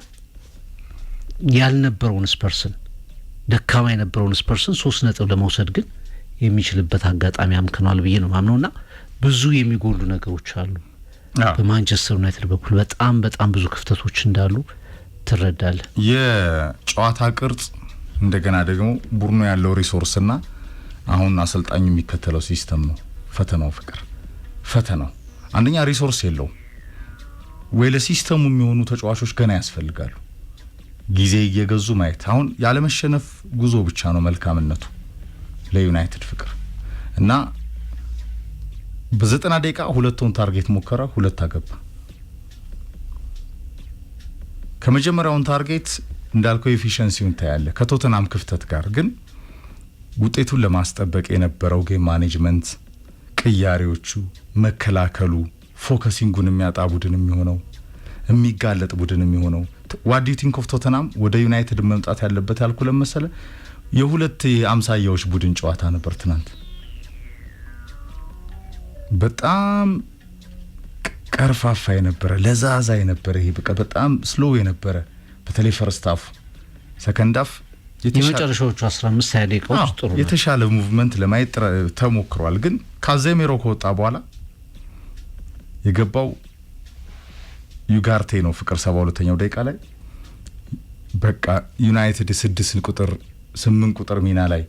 ያልነበረውን ስፐርስን ደካማ የነበረውን ስፐርስን 3 ነጥብ ለመውሰድ ግን የሚችልበት አጋጣሚ አምክኗል ብዬ ነው ማምነውና ብዙ የሚጎሉ ነገሮች አሉ በማንቸስተር ዩናይትድ በኩል በጣም ብዙ ክፍተቶች እንዳሉ ትረዳለህ የጨዋታ ቅርጽ እንደገና ደግሞ ቡድኑ ያለው ሪሶርስና አሁን አሰልጣኙ የሚከተለው ሲስተም ነው ፈተናው አንደኛ ሪሶርስ የለውም ወይ ለሲስተሙ የሚሆኑ ተጫዋቾች ገና ያስፈልጋሉ ጊዜ እየገዙ ማየት አሁን ያለ መሸነፍ ጉዞ ብቻ ነው መልካምነቱ ለዩናይትድ ፍቅር እና በ90 ደቂቃ ሁለቱን ታርጌት ሞከራ 2 አገባ ከመጀመሪያውን ታርጌት እንዳልከው ኤፊሺየንሲውን ታያለ ከቶተንሃም ክፍተት ጋር ግን ውጤቱን ለማስጠበቅ የነበረው ጌም ማኔጅመንት፣ ቅያሬዎቹ፣ መከላከሉ፣ ፎከሲንጉን የሚያጣ ቡድን የሚሆነው የሚጋለጥ ቡድን የሚሆነው what do you think of ቶተናም ወደ ዩናይትድ መምጣት ያለበት ያልኩ ለመሰለ የሁለት አምሳያዎች ቡድን ጨዋታ ነበር ትናንት። በጣም ቀርፋፋ የነበረ ለዛዛ የነበረ ይሄ በቃ በጣም ስሎው የነበረ በተለይ ፈርስት ሃፍ ሰከንድ ሃፍ የመጨረሻዎቹ 15 ደቂቃዎች ጥሩ ነው። የተሻለ ሙቭመንት ለማየት ተሞክሯል። ግን ካዜሜሮ ከወጣ በኋላ የገባው ዩጋርቴ ነው ፍቅር 72ኛው ደቂቃ ላይ በቃ ዩናይትድ 6 ቁጥር 8 ቁጥር ሚና ላይ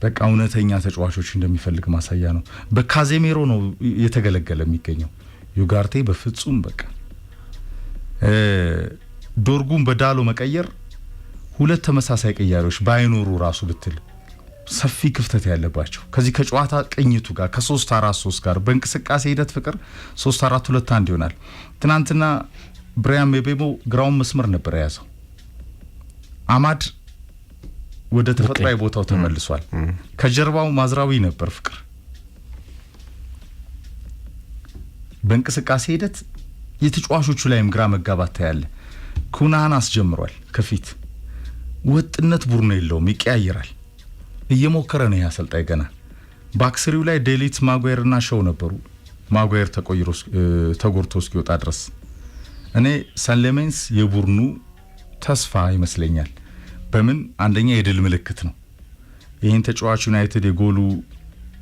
በቃ እውነተኛ ተጫዋቾች እንደሚፈልግ ማሳያ ነው። በካዜሜሮ ነው የተገለገለ የሚገኘው። ዩጋርቴ በፍጹም በቃ ዶርጉን በዳሎ መቀየር ሁለት ተመሳሳይ ቅያሬዎች ባይኖሩ ራሱ ብትል ሰፊ ክፍተት ያለባቸው ከዚህ ከጨዋታ ቅኝቱ ጋር ከ3-4-3 ጋር በእንቅስቃሴ ሂደት ፍቅር 3-4-2-1 ይሆናል። ትናንትና ብራያን ምቤሞ ግራውን መስመር ነበር ያዘው። አማድ ወደ ተፈጥሯዊ ቦታው ተመልሷል። ከጀርባው ማዝራዊ ነበር ፍቅር። በእንቅስቃሴ ሂደት የተጫዋቾቹ ላይም ግራ መጋባት ታያለ። ኩናን አስጀምሯል ከፊት ወጥነት ቡድኑ የለውም፣ ይቀያየራል። እየሞከረ ነው ያሰልጣይ ገና። ባክስሪው ላይ ዴሊት ማጓየርና ሾው ነበሩ። ማጓየር ተጎርቶ እስኪወጣ ድረስ እኔ ሰንሌሜንስ የቡድኑ ተስፋ ይመስለኛል። በምን አንደኛ የድል ምልክት ነው። ይህን ተጫዋች ዩናይትድ የጎሉ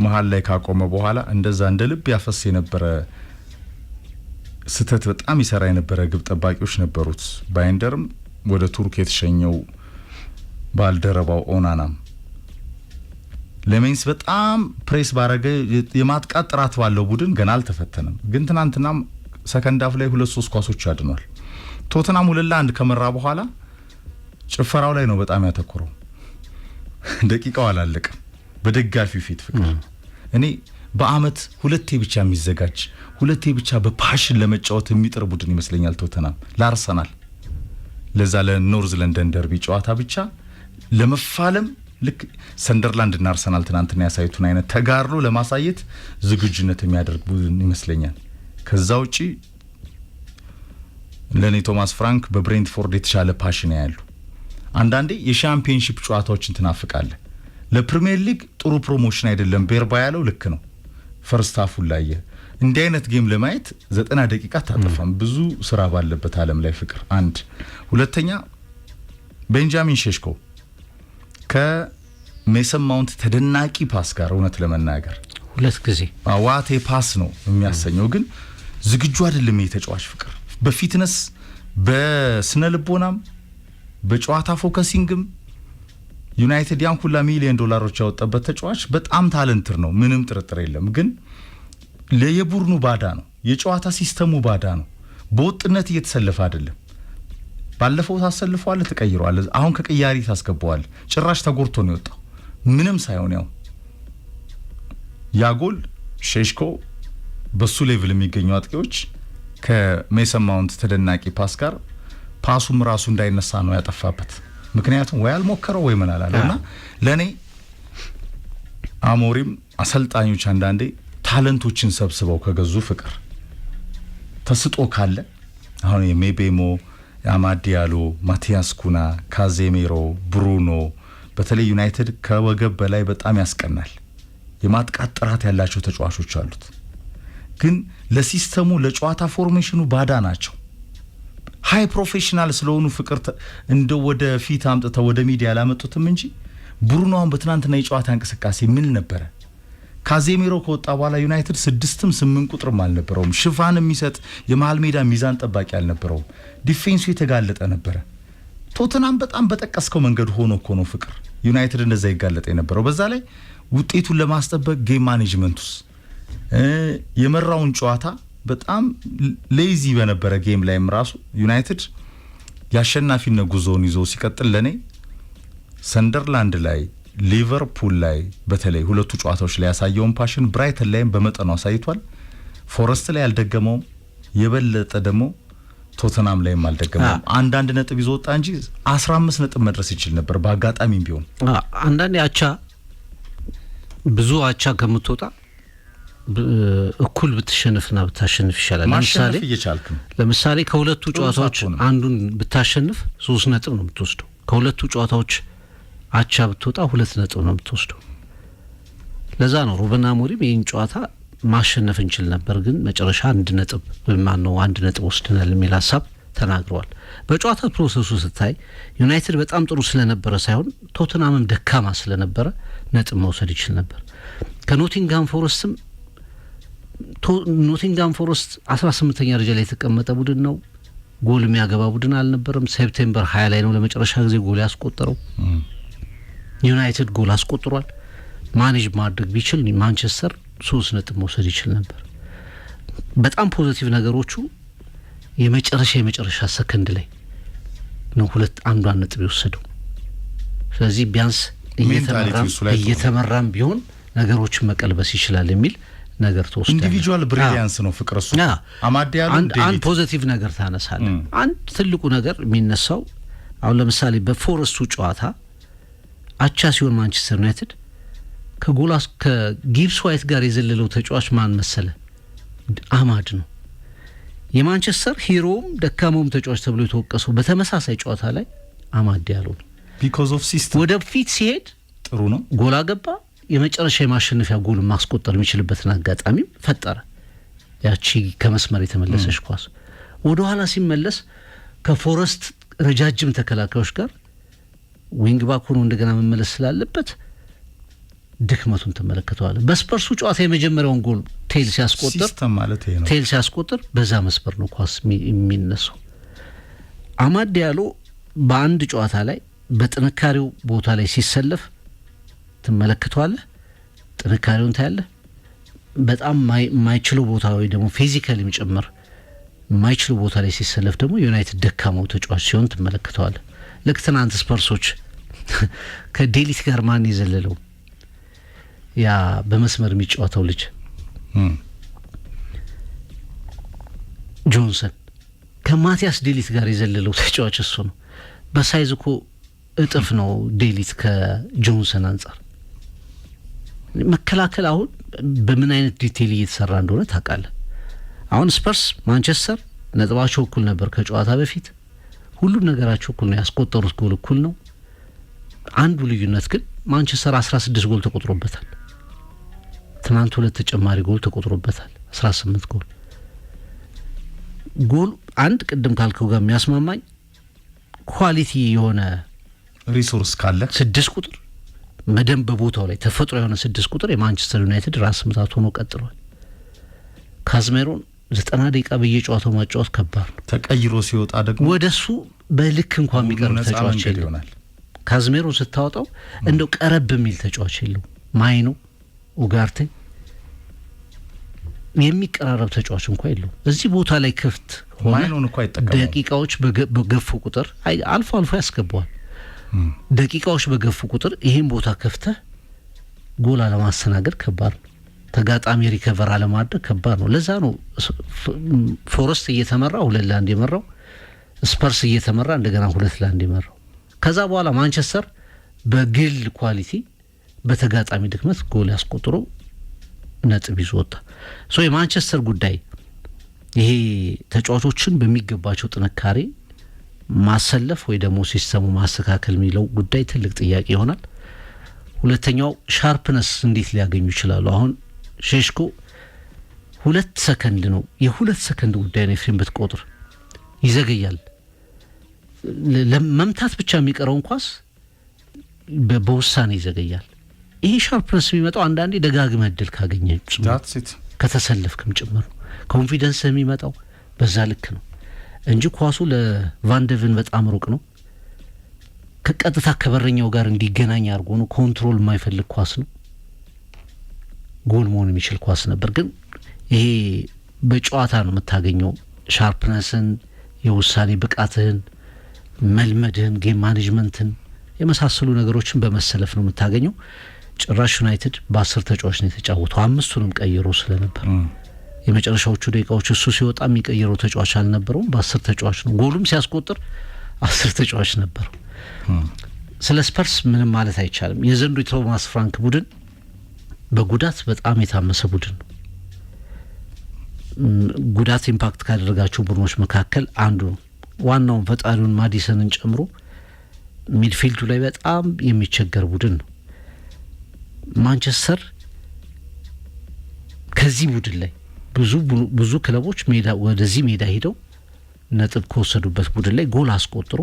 መሃል ላይ ካቆመ በኋላ እንደዛ እንደ ልብ ያፈስ የነበረ ስተት በጣም ይሰራ የነበረ ግብ ጠባቂዎች ነበሩት። ባይንደርም ወደ ቱርክ የተሸኘው ባልደረባው ኦናናም ለሜንስ በጣም ፕሬስ ባረገ የማጥቃት ጥራት ባለው ቡድን ገና አልተፈተነም። ግን ትናንትናም ሰከንድ ሃፍ ላይ 2-3 ኳሶች አድኗል። ቶተናም 2-1 ከመራ በኋላ ጭፈራው ላይ ነው በጣም ያተኮረው። ደቂቃው አላለቀም። በደጋፊው ፊት ፍቅር እኔ በአመት ሁለቴ ብቻ የሚዘጋጅ ሁለቴ ብቻ በፓሽን ለመጫወት የሚጥር ቡድን ይመስለኛል ቶተናም ለአርሰናል ለዛ ለኖርዝ ለንደን ደርቢ ጨዋታ ብቻ ለመፋለም ልክ ሰንደርላንድ እና አርሰናል ትናንትና ያሳዩትን አይነት ተጋርሎ ለማሳየት ዝግጁነት የሚያደርግ ቡድን ይመስለኛል። ከዛ ውጪ ለኔ ቶማስ ፍራንክ በብሬንትፎርድ የተሻለ ፓሽን ያያሉ። አንዳንዴ የሻምፒዮንሺፕ ጨዋታዎችን ትናፍቃለህ። ለፕሪሚየር ሊግ ጥሩ ፕሮሞሽን አይደለም ቤርባ ያለው ልክ ነው። ፈርስት ሃፉ ላይ እንዲህ አይነት ጌም ለማየት 90 ደቂቃ ታጠፋም ብዙ ስራ ባለበት ዓለም ላይ ፍቅር። አንድ ሁለተኛ ቤንጃሚን ሼሽኮ ከሜሰን ማውንት ተደናቂ ፓስ ጋር እውነት ለመናገር ሁለት ጊዜ ዋቴ ፓስ ነው የሚያሰኘው። ግን ዝግጁ አይደለም የተጫዋች ፍቅር በፊትነስ በስነ ልቦናም በጨዋታ ፎከሲንግም ዩናይትድ ያን ሁላ ሚሊዮን ዶላሮች ያወጣበት ተጫዋች በጣም ታለንትር ነው፣ ምንም ጥርጥር የለም። ግን ለየቡድኑ ባዳ ነው፣ የጨዋታ ሲስተሙ ባዳ ነው። በወጥነት እየተሰለፈ አይደለም። ባለፈው ታሰልፈዋል፣ ተቀይሯል። አሁን ከቅያሪ ታስገባዋል። ጭራሽ ተጎርቶ ነው የወጣው ምንም ሳይሆን ያው ያጎል ሼሽኮ በሱ ሌቭል የሚገኙ አጥቂዎች ከሜሰን ማውንት ተደናቂ ፓስ ጋር ፓሱም ራሱ እንዳይነሳ ነው ያጠፋበት። ምክንያቱም ወይ አልሞከረው ወይ ምን አላለውና ለኔ አሞሪም አሰልጣኞች አንዳንዴ ታለንቶችን ሰብስበው ከገዙ ፍቅር ተስጦ ካለ አሁን የሜቤሞ አማዲያሎ ማቲያስ ኩና ካዜሜሮ ብሩኖ በተለይ ዩናይትድ ከወገብ በላይ በጣም ያስቀናል። የማጥቃት ጥራት ያላቸው ተጫዋቾች አሉት። ግን ለሲስተሙ ለጨዋታ ፎርሜሽኑ ባዳ ናቸው። ሃይ ፕሮፌሽናል ስለሆኑ ፍቅር እንደ ወደ ፊት አምጥተው ወደ ሚዲያ ያላመጡትም እንጂ ብሩኖን በትናንትና የጨዋታ እንቅስቃሴ ምን ነበረ? ካዜሜሮ ከወጣ በኋላ ዩናይትድ 6ም 8 ቁጥርም አልነበረውም። ሽፋን የሚሰጥ የመሃል ሜዳ ሚዛን ጠባቂ አልነበረውም። ዲፌንሱ የተጋለጠ ነበረ። ቶተናም በጣም በጠቀስከው መንገድ ሆኖ እኮ ነው ፍቅር ዩናይትድ እንደዛ ይጋለጠ የነበረው። በዛ ላይ ውጤቱን ለማስጠበቅ ጌም ማኔጅመንቱስ የመራውን ጨዋታ በጣም ሌዚ በነበረ ጌም ላይም ራሱ ዩናይትድ ያሸናፊነት ጉዞውን ይዞ ሲቀጥል ለኔ ሰንደርላንድ ላይ ሊቨርፑል ላይ በተለይ ሁለቱ ጨዋታዎች ላይ ያሳየውን ፓሽን ብራይተን ላይም በመጠኑ አሳይቷል። ፎረስት ላይ ያልደገመው የበለጠ ደግሞ ቶተናም ላይም አልደገመው። አንዳንድ ነጥብ ይዞ ወጣ እንጂ 15 ነጥብ መድረስ ይችል ነበር በአጋጣሚም ቢሆን። አንዳንዴ አቻ ብዙ አቻ ከምትወጣ እኩል ብትሸንፍና ብታሸንፍ ይሻላል። ለምሳሌ ከሁለቱ ጨዋታዎች አንዱን ብታሸንፍ 3 ነጥብ ነው የምትወስደው። ከሁለቱ ጨዋታዎች አቻ ብትወጣ 2 ነጥብ ነው የምትወስደው። ለዛ ነው ሩበን አሞሪም ይህን ጨዋታ ማሸነፍ እንችል ነበር ግን መጨረሻ 1 ነጥብ ማነው 1 ነጥብ ወስደናል የሚል ሀሳብ ተናግረዋል። በጨዋታ ፕሮሰሱ ስታይ ዩናይትድ በጣም ጥሩ ስለነበረ ሳይሆን ቶተንሃምም ደካማ ስለነበረ ነጥብ መውሰድ ይችል ነበር። ከኖቲንግሃም ፎረስትም ኖቲንግሃም ፎረስት 18ኛ ደረጃ ላይ የተቀመጠ ቡድን ነው። ጎል የሚያገባ ቡድን አልነበረም። ሴፕቴምበር 20 ላይ ነው ለመጨረሻ ጊዜ ጎል ያስቆጠረው። ዩናይትድ ጎል አስቆጥሯል። ማኔጅ ማድረግ ቢችል ማንቸስተር 3 ነጥብ መውሰድ ይችል ነበር። በጣም ፖዚቲቭ ነገሮቹ የመጨረሻ ሰከንድ ላይ ነው 1 ነጥብ የወሰደው። ስለዚህ ቢያንስ እየተመራም ቢሆን ነገሮችን መቀልበስ ይችላል የሚል ነገር ተወስዷል። ኢንዲቪጁዋል ብሪሊያንስ ነው ፍቅር እሱ አማድ ያለው አንድ ፖዚቲቭ ነገር ታነሳለ። አንድ ትልቁ ነገር የሚነሳው አሁን ለምሳሌ በፎረስቱ ጨዋታ አቻ ሲሆን ማንቸስተር ዩናይትድ ከጊብስ ዋይት ጋር የዘለለው ተጫዋች ማን መሰለ? አማድ ነው። የማንቸስተር ሂሮም ደካማውም ተጫዋች ተብሎ የተወቀሰው በተመሳሳይ ጨዋታ ላይ አማድ ያለው ቢኮዝ ኦፍ ሲስተም ወደ ፊት ሲሄድ ጥሩ ነው፣ ጎል አገባ። የመጨረሻ የማሸነፊያ ጎል ማስቆጠር የሚችልበትን አጋጣሚም ፈጠረ። ያቺ ከመስመር የተመለሰች ኳስ ወደ ኋላ ሲመለስ ከፎረስት ረጃጅም ተከላካዮች ጋር ዊንግ ባክ ሆኖ እንደገና መመለስ ስላለበት ድክመቱን ተመለከተዋል። በስፐርሱ ጨዋታ የመጀመሪያውን ጎል ቴል ሲያስቆጥር በዛ መስመር ነው ኳስ የሚነሳው። አማድ ያለው በአንድ ጨዋታ ላይ በጥንካሬው ቦታ ላይ ሲሰለፍ ትመለከተዋለህ፣ ጥንካሬውን ታያለህ። በጣም ማይችለው ቦታ ወይ ደግሞ ፊዚካሊ የሚጨምር ማይችለው ቦታ ላይ ሲሰለፍ ደግሞ ዩናይትድ ደካማው ተጫዋች ሲሆን ትመለከተዋለህ። ልክ ትናንት ስፐርሶች ከዴሊት ጋር ማን የዘለለው ያ በመስመር የሚጫወተው ልጅ ጆንሰን ከማቲያስ ዴሊት ጋር የዘለለው ተጫዋች እሱ ነው። በሳይዝ እኮ እጥፍ ነው ዴሊት ከጆንሰን አንጻር። መከላከል አሁን በምን አይነት ዲቴይል እየተሰራ እንደሆነ ታውቃለህ። አሁን ስፐርስ ማንቸስተር ነጥባቸው እኩል ነበር ከጨዋታ በፊት። ሁሉም ነገራቸው እኩል ነው፣ ያስቆጠሩት ጎል እኩል ነው። አንዱ ልዩነት ግን ማንቸስተር 16 ጎል ተቆጥሮበታል። ትናንት 2 ተጨማሪ ጎል ተቆጥሮበታል። 18 ጎል አንድ ቅድም ካልከው ጋር የሚያስማማኝ ኳሊቲ የሆነ ሪሶርስ ካለ 6 ቁጥር መደም በቦታው ላይ ተፈጥሮ የሆነ 6 ቁጥር የማንቸስተር ዩናይትድ ራስ ምታት ሆኖ ቀጥሏል። ካዝሜሮን 90 ደቂቃ በየጨዋታው ማጫወት ከባድ ነው። ተቀይሮ ሲወጣ ደግሞ ወደሱ በልክ እንኳን የሚቀርብ ተጫዋች ይሆናል። ካዝሜሮን ስታወጣው እንደው ቀረብ የሚል ተጫዋች የለው። ማይኖ ኡጋርቴ የሚቀራረብ ተጫዋች እንኳን የለው። እዚህ ቦታ ላይ ክፍት ሆነ ደቂቃዎች በገፉ ቁጥር አልፎ ያስገባዋል። ደቂቃዎች በገፉ ቁጥር ይሄን ቦታ ከፍተህ ጎል ለማስተናገድ ከባድ ነው። ተጋጣሚ ሪከቨር ለማድረግ ከባድ ነው። ለዛ ነው ፎረስት እየተመራ 2-1 የመራው፣ ስፐርስ እየተመራ እንደገና 2-1 የመራው። ከዛ በኋላ ማንቸስተር በግል ኳሊቲ በተጋጣሚ ድክመት ጎል ያስቆጥሮ ነጥብ ይዞ ወጣ። የማንቸስተር ጉዳይ ይሄ ተጫዋቾችን በሚገባቸው ጥንካሬ ማሰለፍ ወይ ደግሞ ሲስተሙ ማስተካከል የሚለው ጉዳይ ትልቅ ጥያቄ ይሆናል። ሁለተኛው ሻርፕነስ እንዴት ሊያገኙ ይችላሉ? አሁን ሼሽኮ 2 ሰከንድ ነው፣ የ2 ሰከንድ ጉዳይ ነው። ፍሬም ብትቆጥር ይዘገያል። ለመምታት ብቻ የሚቀረውን ኳስ በውሳኔ ይዘገያል። ይሄ ሻርፕነስ የሚመጣው አንዳንዴ ደጋግመህ እድል ካገኘህ ከተሰለፍክም ጭምር ነው። ኮንፊደንስ የሚመጣው በዛ ልክ ነው እንጂ ኳሱ ለቫንደቨን በጣም ሩቅ ነው። ከቀጥታ ከበረኛው ጋር እንዲገናኝ አድርጎ ነው። ኮንትሮል የማይፈልግ ኳስ ነው። ጎል መሆን የሚችል ኳስ ነበር። ግን ይሄ በጨዋታ ነው የምታገኘው ሻርፕነስን፣ የውሳኔ ብቃትህን፣ መልመድህን፣ ጌም ማኔጅመንትን የመሳሰሉ ነገሮችን በመሰለፍ ነው የምታገኘው። ጭራሽ ዩናይትድ በ10 ተጫዋች ነው የተጫወተው። 5ቱንም ቀይሮ ስለነበር የመጨረሻዎቹ ደቂቃዎች እሱ ሲወጣ የሚቀይረው ተጫዋች አልነበረውም። በ10 ተጫዋች ነው ጎሉም ሲያስቆጥር 10 ተጫዋች ነበር። ስለ ስፐርስ ምንም ማለት አይቻልም። የዘንድሮው ቶማስ ፍራንክ ቡድን በጉዳት በጣም የታመሰ ቡድን ነው። ጉዳት ኢምፓክት ካደረጋቸው ቡድኖች መካከል አንዱ ነው። ዋናውን ፈጣሪውን ማዲሰንን ጨምሮ ሚድፊልዱ ላይ በጣም የሚቸገር ቡድን ነው። ማንቸስተር ከዚህ ቡድን ላይ ብዙ ክለቦች ወደዚህ ሜዳ ሄደው ነጥብ ከወሰዱበት ቡድን ላይ ጎል አስቆጥሮ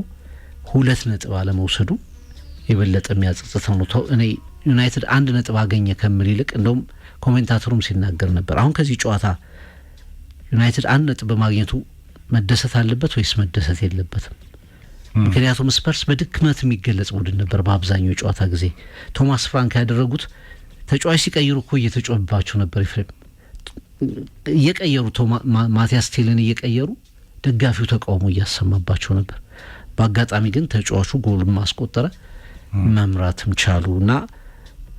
2 ነጥብ አለመውሰዱ የበለጠ የሚያጸጽተው ነው። እኔ ዩናይትድ 1 ነጥብ አገኘ ከምል ይልቅ እንደውም ኮሜንታተሩም ሲናገር ነበር፣ አሁን ከዚህ ጨዋታ ዩናይትድ 1 ነጥብ በማግኘቱ መደሰት አለበት ወይስ መደሰት የለበትም? ምክንያቱም ስፐርስ በድክመት የሚገለጽ ቡድን ነበር በአብዛኛው የጨዋታ ጊዜ። ቶማስ ፍራንክ ያደረጉት ተጫዋች ሲቀይሩ እኮ እየተጫወባቸው ነበር። ኤፍሬም እየቀየሩ ማቲያስ ቴልን እየቀየሩ ደጋፊው ተቃውሞ እያሰማባቸው ነበር። በአጋጣሚ ግን ተጫዋቹ ጎሉን ማስቆጠረ፣ መምራትም ቻሉ እና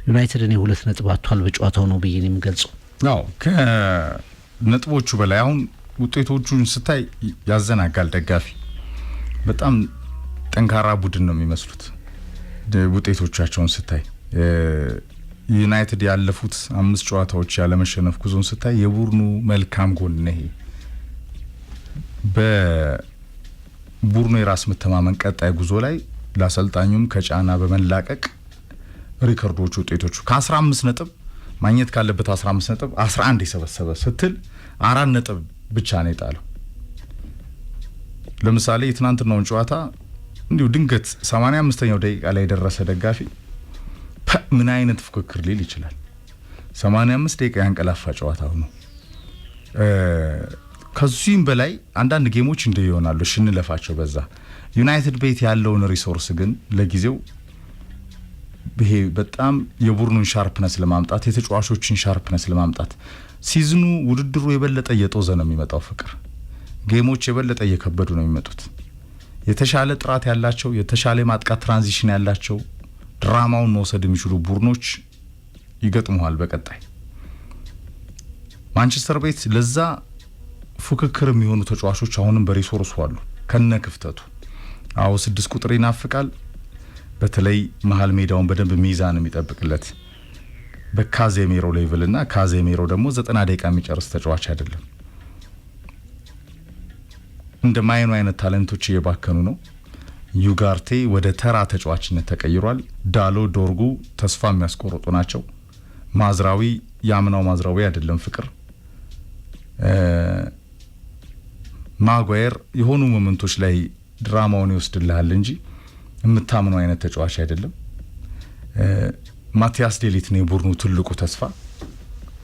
ዩናይትድ እኔ 2 ነጥብ አጥቷል በጨዋታው ነው ብዬ ነው የምገልጸው። አዎ ከነጥቦቹ በላይ አሁን ውጤቶቹን ስታይ ያዘናጋል ደጋፊ። በጣም ጠንካራ ቡድን ነው የሚመስሉት ውጤቶቻቸውን ስታይ። ዩናይትድ ያለፉት 5 ጨዋታዎች ያለመሸነፍ ጉዞን ስታይ የቡድኑ መልካም ጎን ነው ይሄ። በቡድኑ የራስ መተማመን ቀጣይ ጉዞ ላይ ለአሰልጣኙም ከጫና በመላቀቅ ሪከርዶቹ ውጤቶቹ ከ15 ነጥብ ማግኘት ካለበት 15 ነጥብ 11 የሰበሰበ ስትል 4 ነጥብ ብቻ ነው የጣለው። ለምሳሌ የትናንትናውን ጨዋታ እንዲሁ ድንገት 85ኛው ደቂቃ ላይ የደረሰ ደጋፊ ምን አይነት ፉክክር ሊል ይችላል? 85 ደቂቃ ያንቀላፋ ጨዋታ ነው። ከዚህም በላይ አንዳንድ ጌሞች እንደ ይሆናሉ ሽንለፋቸው በዛ። ዩናይትድ ቤት ያለውን ሪሶርስ ግን ለጊዜው ይሄ በጣም የቡድኑን ሻርፕነስ ለማምጣት የተጫዋቾችን ሻርፕነስ ለማምጣት ሲዝኑ ውድድሩ የበለጠ እየጦዘ ነው የሚመጣው። ፍቅር ጌሞች የበለጠ እየከበዱ ነው የሚመጡት። የተሻለ ጥራት ያላቸው የተሻለ ማጥቃት ትራንዚሽን ያላቸው ድራማውን መውሰድ የሚችሉ ቡድኖች ይገጥሙሃል በቀጣይ። ማንቸስተር ቤት ለዛ ፉክክር የሚሆኑ ተጫዋቾች አሁንም በሪሶርሱ አሉ ከነ ክፍተቱ። አዎ 6 ቁጥር ይናፍቃል። በተለይ መሃል ሜዳውን በደንብ ሚዛን የሚጠብቅለት በካዜሜሮ ሌቭል እና ካዜሜሮ ደግሞ 90 ደቂቃ የሚጨርስ ተጫዋች አይደለም። እንደ ማይኑ አይነት ታለንቶች እየባከኑ ነው። ዩጋርቴ ወደ ተራ ተጫዋችነት ተቀይሯል። ዳሎ፣ ዶርጉ ተስፋ የሚያስቆርጡ ናቸው። ማዝራዊ ያምናው ማዝራዊ አይደለም ፍቅር። ማጓየር የሆኑ ሞመንቶች ላይ ድራማውን ይወስድልሃል እንጂ የምታምነው አይነት ተጫዋች አይደለም። ማቲያስ ዴሊት ነው የቡድኑ ትልቁ ተስፋ።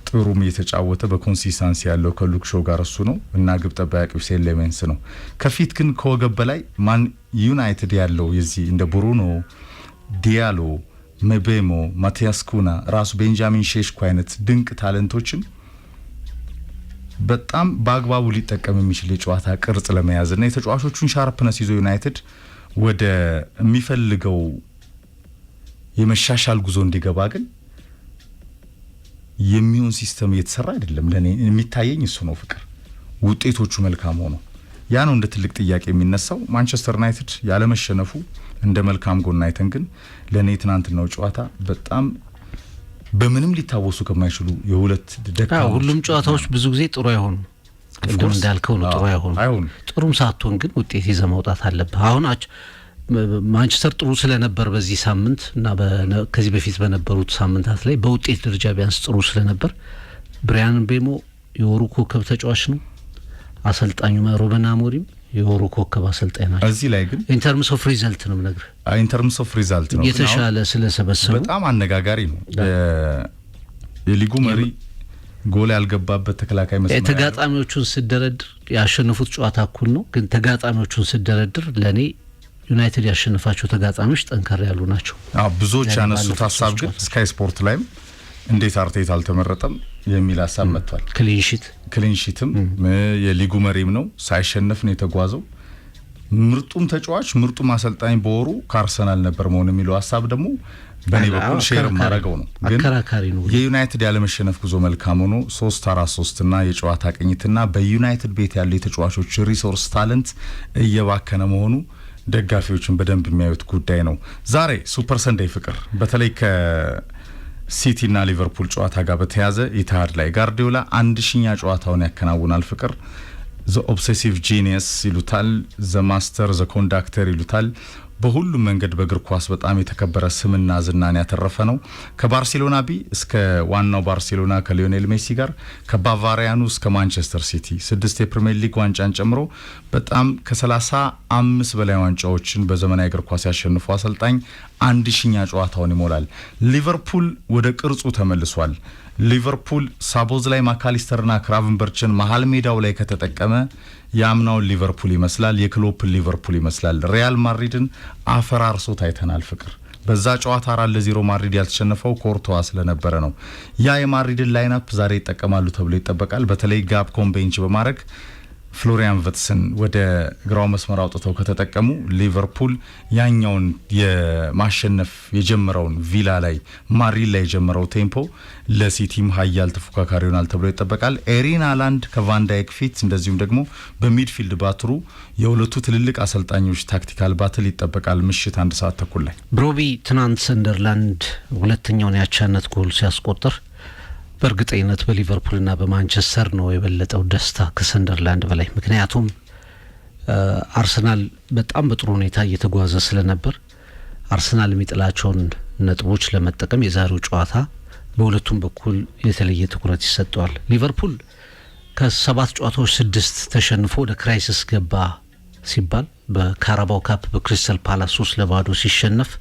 ጥሩም እየተጫወተ በኮንሲስተንሲ ያለው ከሉክ ሾው ጋር እሱ ነው እና ግብ ጠባቂው ሴሌሜንስ ነው። ከፊት ግን ከወገብ በላይ ማን ዩናይትድ ያለው የዚህ እንደ ብሩኖ ዲያሎ፣ መቤሞ፣ ማቲያስ ኩና ራሱ ቤንጃሚን ሼሽኮ አይነት ድንቅ ታለንቶችን በጣም በአግባቡ ሊጠቀም የሚችል የጨዋታ ቅርጽ ለመያዝ እና የተጫዋቾቹን ሻርፕነስ ይዞ ዩናይትድ ወደ የሚፈልገው የመሻሻል ጉዞ እንዲገባ ግን የሚሆን ሲስተም እየተሰራ አይደለም። ለኔ የሚታየኝ እሱ ነው ፍቅር። ውጤቶቹ መልካም ሆኖ ያ ነው እንደ ትልቅ ጥያቄ የሚነሳው። ማንቸስተር ዩናይትድ ያለመሸነፉ እንደ መልካም ጎን አይተን ግን ለኔ ትናንትናው ጨዋታ በጣም በምንም ሊታወሱ ከማይችሉ የሁለት ደካማ ሁሉም ጨዋታዎች ብዙ ጊዜ ጥሩ አይሆኑም። ቅድም እንዳልከው ነው ጥሩ አይሆኑም። ጥሩም ሳትሆን ግን ውጤት ይዘህ መውጣት አለብህ። አሁን ማንቸስተር ጥሩ ስለነበር በዚህ ሳምንት እና ከዚህ በፊት በነበሩት ሳምንታት ላይ በውጤት ደረጃ ቢያንስ ጥሩ ስለነበር ብራያን ቤሞ የወሩ ኮከብ ተጫዋች ነው። አሰልጣኙ ሩበን አሞሪም የወሩ ኮከብ አሰልጣኝ ናቸው። እዚህ ላይ ግን ኢን ተርምስ ኦፍ ሪዛልት ነው የምነግርህ። ኢን ተርምስ ኦፍ ሪዛልት ነው የተሻለ ስለሰበሰቡ በጣም አነጋጋሪ ነው። የሊጉ መሪ ጎል ያልገባበት ተከላካይ መስመር ተጋጣሚዎቹን ሲደረድር ያሸነፉት ጨዋታ እኩል ነው። ግን ተጋጣሚዎቹን ሲደረድር ለኔ ዩናይትድ ያሸነፋቸው ተጋጣሚዎች ጠንካራ ያሉ ናቸው። ብዙዎች ያነሱት ሀሳብ ግን ስካይ ስፖርት ላይም እንዴት አርቴታ አልተመረጠም የሚል ሀሳብ መጥቷል። ክሊንሺትም የሊጉ መሪም ነው፣ ሳይሸነፍ ነው የተጓዘው። ምርጡም ተጫዋች ምርጡም አሰልጣኝ በወሩ ከአርሰናል ነበር መሆን የሚለው ሀሳብ ደግሞ በኔ በኩል ሼር ማድረገው ነው። ግን የዩናይትድ ያለመሸነፍ ጉዞ መልካም ሆኖ 3-4-3 እና የጨዋታ ቅኝትና በዩናይትድ ቤት ያለው የተጫዋቾች ሪሶርስ ታለንት እየባከነ መሆኑ ደጋፊዎችን በደንብ የሚያዩት ጉዳይ ነው። ዛሬ ሱፐር ሰንዴይ ፍቅር በተለይ ሲቲና ሊቨርፑል ጨዋታ ጋር በተያዘ ኢትሃድ ላይ ጋርዲዮላ 1000ኛ ጨዋታውን ያከናውናል። ፍቅር ዘ ኦብሴሲቭ ጂኒየስ ይሉታል፣ ዘ ማስተር ዘ ኮንዳክተር ይሉታል። በሁሉም መንገድ በእግር ኳስ በጣም የተከበረ ስምና ዝናን ያተረፈ ነው። ከባርሴሎና ቢ እስከ ዋናው ባርሴሎና ከሊዮኔል ሜሲ ጋር ከባቫሪያኑ እስከ ማንቸስተር ሲቲ 6 የፕሪሚየር ሊግ ዋንጫን ጨምሮ በጣም ከ35 በላይ ዋንጫዎችን በዘመናዊ እግር ኳስ ያሸንፉ አሰልጣኝ 1000ኛ ጨዋታውን ይሞላል። ሊቨርፑል ወደ ቅርጹ ተመልሷል። ሊቨርፑል ሳቦዝ ላይ ማካሊስተርና ክራቨንበርችን መሃል ሜዳው ላይ ከተጠቀመ ያምናውን ሊቨርፑል ይመስላል፣ የክሎፕን ሊቨርፑል ይመስላል። ሪያል ማድሪድን አፈራርሶ ታይተናል። ፍቅር በዛ ጨዋታ 4-0 ማድሪድ ያልተሸነፈው ኮርቶዋ ስለነበረ ነው። ያ የማድሪድን ላይንአፕ ዛሬ ይጠቀማሉ ተብሎ ይጠበቃል። በተለይ ጋብ ኮምቤንች በማድረግ ፍሎሪያን ቨትስን ወደ ግራው መስመር አውጥተው ከተጠቀሙ ሊቨርፑል ያኛውን የማሸነፍ የጀመረውን ቪላ ላይ ማድሪድ ላይ የጀመረው ቴምፖ ለሲቲም ሀያል ተፎካካሪ ይሆናል ተብሎ ይጠበቃል። ኤሪን ሃላንድ ከቫንዳይክ ፊት እንደዚሁም ደግሞ በሚድፊልድ ባትሩ የሁለቱ ትልልቅ አሰልጣኞች ታክቲካል ባትል ይጠበቃል። ምሽት 1 ሰዓት ተኩል ላይ ብሮቢ ትናንት ሰንደርላንድ ሁለተኛውን ያቻነት ጎል ሲያስቆጥር በእርግጠኝነት በሊቨርፑልና በማንቸስተር ነው የበለጠው ደስታ ከሰንደርላንድ በላይ። ምክንያቱም አርሰናል በጣም በጥሩ ሁኔታ እየተጓዘ ስለነበር አርሰናል የሚጥላቸውን ነጥቦች ለመጠቀም የዛሬው ጨዋታ በሁለቱም በኩል የተለየ ትኩረት ይሰጠዋል። ሊቨርፑል ከ7 ጨዋታዎች 6 ተሸንፎ ወደ ክራይሲስ ገባ ሲባል በካራባው ካፕ በክሪስታል ፓላስ 3-0 ሲሸነፍ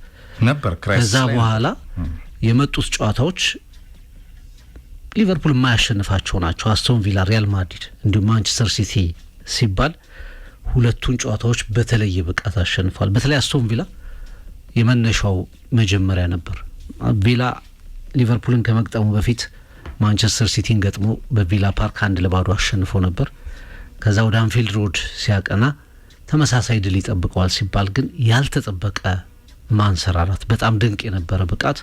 ነበር። ክራይሲስ ከዛ በኋላ የመጡት ጨዋታዎች ሊቨርፑል የማያሸንፋቸው ናቸው። አስቶን ቪላ፣ ሪያል ማድሪድ እንዲሁም ማንቸስተር ሲቲ ሲባል ሁለቱን ጨዋታዎች በተለየ ብቃት አሸንፏል። በተለይ አስቶን ቪላ የመነሻው መጀመሪያ ነበር። ቪላ ሊቨርፑልን ከመግጠሙ በፊት ማንቸስተር ሲቲን ገጥሞ በቪላ ፓርክ 1-0 አሸንፎ ነበር። ከዛ ወደ አንፊልድ ሮድ ሲያቀና ተመሳሳይ ድል ይጠብቀዋል ሲባል ግን ያልተጠበቀ ማንሰራራት፣ በጣም ድንቅ የነበረ ብቃት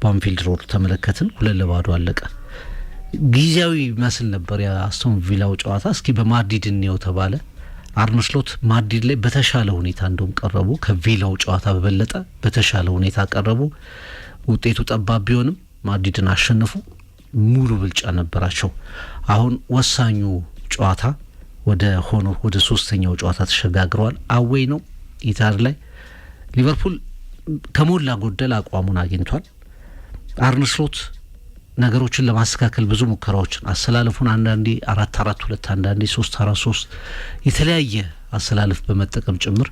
በአንፊልድ ሮድ ተመለከትን። 2-0 አለቀ። ጊዜያዊ መስል ነበር የአስቶን ቪላው ጨዋታ። እስኪ በማድሪድ እንየው ተባለ። አርነ ስሎት ማድሪድ ላይ በተሻለ ሁኔታ እንደውም ቀረቡ። ከቪላው ጨዋታ በበለጠ በተሻለ ሁኔታ ቀረቡ። ውጤቱ ጠባብ ቢሆንም ማድሪድን አሸነፉ። ሙሉ ብልጫ ነበራቸው። አሁን ወሳኙ ጨዋታ ወደ ሶስተኛው ጨዋታ ተሸጋግረዋል። አዌይ ነው ኢታድ ላይ ሊቨርፑል ከሞላ ጎደል አቋሙን አግኝቷል። አርነ ስሎት ነገሮችን ለማስተካከል ብዙ ሙከራዎችን አሰላለፉን አንዳንዴ 4-4-2 አንዳንዴ 3-4-3 የተለያየ አሰላለፍ በመጠቀም ጭምር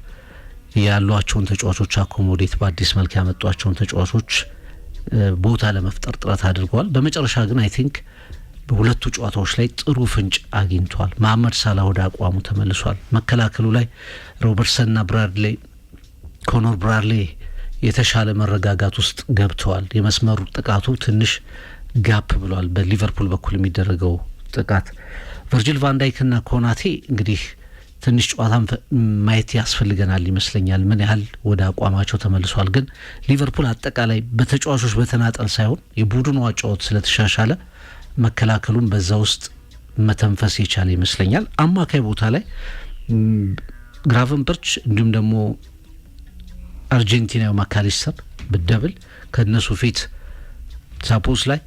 ያሏቸውን ተጫዋቾች አኮሞዴት በአዲስ መልክ ያመጧቸውን ተጫዋቾች ቦታ ለመፍጠር ጥረት አድርገዋል። በመጨረሻ ግን አይ ቲንክ በሁለቱ ጨዋታዎች ላይ ጥሩ ፍንጭ አግኝቷል። መሐመድ ሳላ ወደ አቋሙ ተመልሷል። መከላከሉ ላይ ሮበርትሰንና ብራድሌ ኮኖር ብራድሌ የተሻለ መረጋጋት ውስጥ ገብተዋል። የመስመሩ ጥቃቱ ትንሽ ጋፕ ብሏል። በሊቨርፑል በኩል የሚደረገው ጥቃት ቨርጂል ቫንዳይክና ኮናቴ እንግዲህ ትንሽ ጨዋታን ማየት ያስፈልገናል ይመስለኛል ምን ያህል ወደ አቋማቸው ተመልሷል። ግን ሊቨርፑል አጠቃላይ በተጫዋቾች በተናጠል ሳይሆን የቡድኑ አጫወት ስለተሻሻለ መከላከሉን በዛ ውስጥ መተንፈስ የቻለ ይመስለኛል። አማካይ ቦታ ላይ ግራቨንበርች እንዲሁም ደግሞ አርጀንቲናው ማካሊስተር በደብል ከነሱ ፊት ሳፖስ ላይ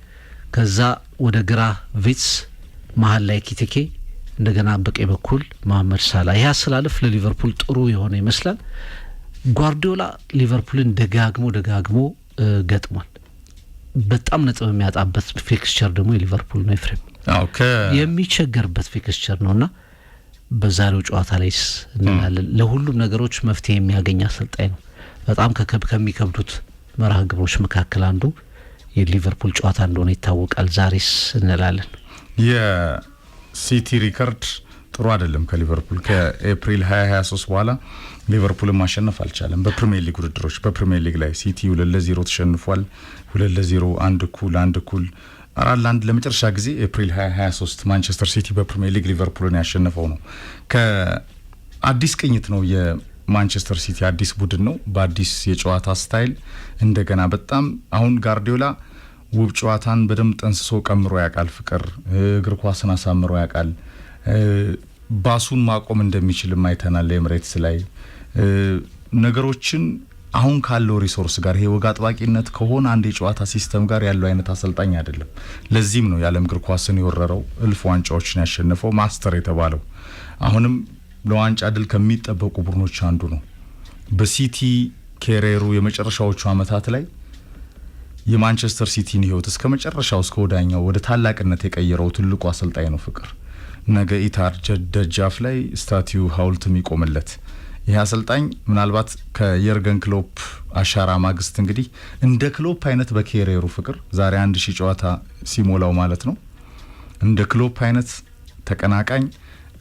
ከዛ ወደ ግራ ቪትስ መሀል ላይ ኪቲኬ እንደገና በቀኝ በኩል መሐመድ ሳላ። ይህ አሰላለፍ ለሊቨርፑል ጥሩ የሆነ ይመስላል። ጓርዲዮላ ሊቨርፑልን ደጋግሞ ገጥሟል። በጣም ነጥብ የሚያጣበት ፊክስቸር ደግሞ የሊቨርፑል ነው። ኤፍሬም የሚቸገርበት ፊክስቸር ነውና በዛሬው ጨዋታ ላይ እንላለን ለሁሉም ነገሮች መፍትሄ የሚያገኝ አሰልጣኝ ነው። በጣም ከሚከብዱት መርሃ ግብሮች መካከል አንዱ የሊቨርፑል ጨዋታ እንደሆነ ይታወቃል። ዛሬስ እንላለን የሲቲ ሪከርድ ጥሩ አይደለም። ከሊቨርፑል ከኤፕሪል 2023 በኋላ ሊቨርፑልን ማሸነፍ አልቻለም። በፕሪሚየር ሊግ ውድድሮች በፕሪሚየር ሊግ ላይ ሲቲ 2-0 ተሸንፏል። 2-0 1 እኩል 4-1 ለመጨረሻ ጊዜ ኤፕሪል 2023 ማንቸስተር ሲቲ በፕሪሚየር ሊግ ሊቨርፑልን ያሸነፈው ነው። ከአዲስ ቅኝት ነው የማንቸስተር ሲቲ አዲስ ቡድን ነው በአዲስ የጨዋታ ስታይል እንደገና በጣም አሁን ጋርዲዮላ ውብ ጨዋታን በደንብ ጠንስሶ ቀምሮ ያውቃል። ፍቅር እግር ኳስን አሳምሮ ያውቃል። ባሱን ማቆም እንደሚችል አይተናል። ኤምሬትስ ላይ ነገሮችን አሁን ካለው ሪሶርስ ጋር ይሄ ወግ አጥባቂነት ከሆነ አንድ የጨዋታ ሲስተም ጋር ያለው አይነት አሰልጣኝ አይደለም። ለዚህም ነው የዓለም እግር ኳስን የወረረው እልፍ ዋንጫዎችን ያሸነፈው ማስተር የተባለው። አሁንም ለዋንጫ ድል ከሚጠበቁ ቡድኖች አንዱ ነው። በሲቲ ኬሬሩ የመጨረሻዎቹ አመታት ላይ የማንቸስተር ሲቲን ህይወት እስከ መጨረሻው እስከ ወዳኛው ወደ ታላቅነት የቀየረው ትልቁ አሰልጣኝ ነው ፍቅር። ነገ ኢታድ ደጃፍ ላይ ስታቲው ሐውልት የሚቆምለት ይህ አሰልጣኝ ምናልባት ከየርገን ክሎፕ አሻራ ማግስት እንግዲህ እንደ ክሎፕ አይነት በኬሬሩ ፍቅር ዛሬ 1000 ጨዋታ ሲሞላው ማለት ነው እንደ ክሎፕ አይነት ተቀናቃኝ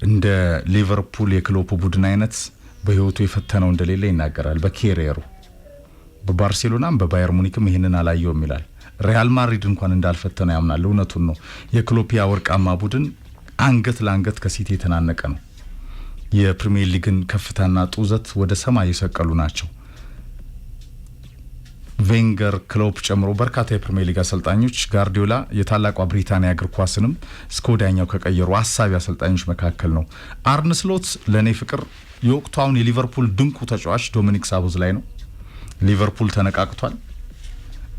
እንደ ሊቨርፑል የክሎፕ ቡድን አይነት በህይወቱ የፈተነው እንደሌለ ይናገራል። በኬሬሩ በባርሴሎናም በባየር ሙኒክም ይሄንን አላየውም ይላል። ሪያል ማድሪድ እንኳን እንዳልፈተነው ያምናል። እውነቱን ነው። የክሎፕ ወርቃማ ቡድን አንገት ለአንገት ከሲቲ የተናነቀ ነው። የፕሪሚየር ሊግን ከፍታና ጡዘት ወደ ሰማይ የሰቀሉ ናቸው። ቬንገር፣ ክሎፕ ጨምሮ በርካታ የፕሪሚየር ሊግ አሰልጣኞች ጋርዲዮላ የታላቋ ብሪታንያ እግር ኳስንም እስከ ወዲያኛው ከቀየሩ አሳቢ አሰልጣኞች መካከል ነው። አርነ ስሎት ለኔ ፍቅር የወቅቱ አሁን የሊቨርፑል ድንቁ ተጫዋች ዶሚኒክ ሳቦዝላይ ነው። ሊቨርፑል ተነቃቅቷል።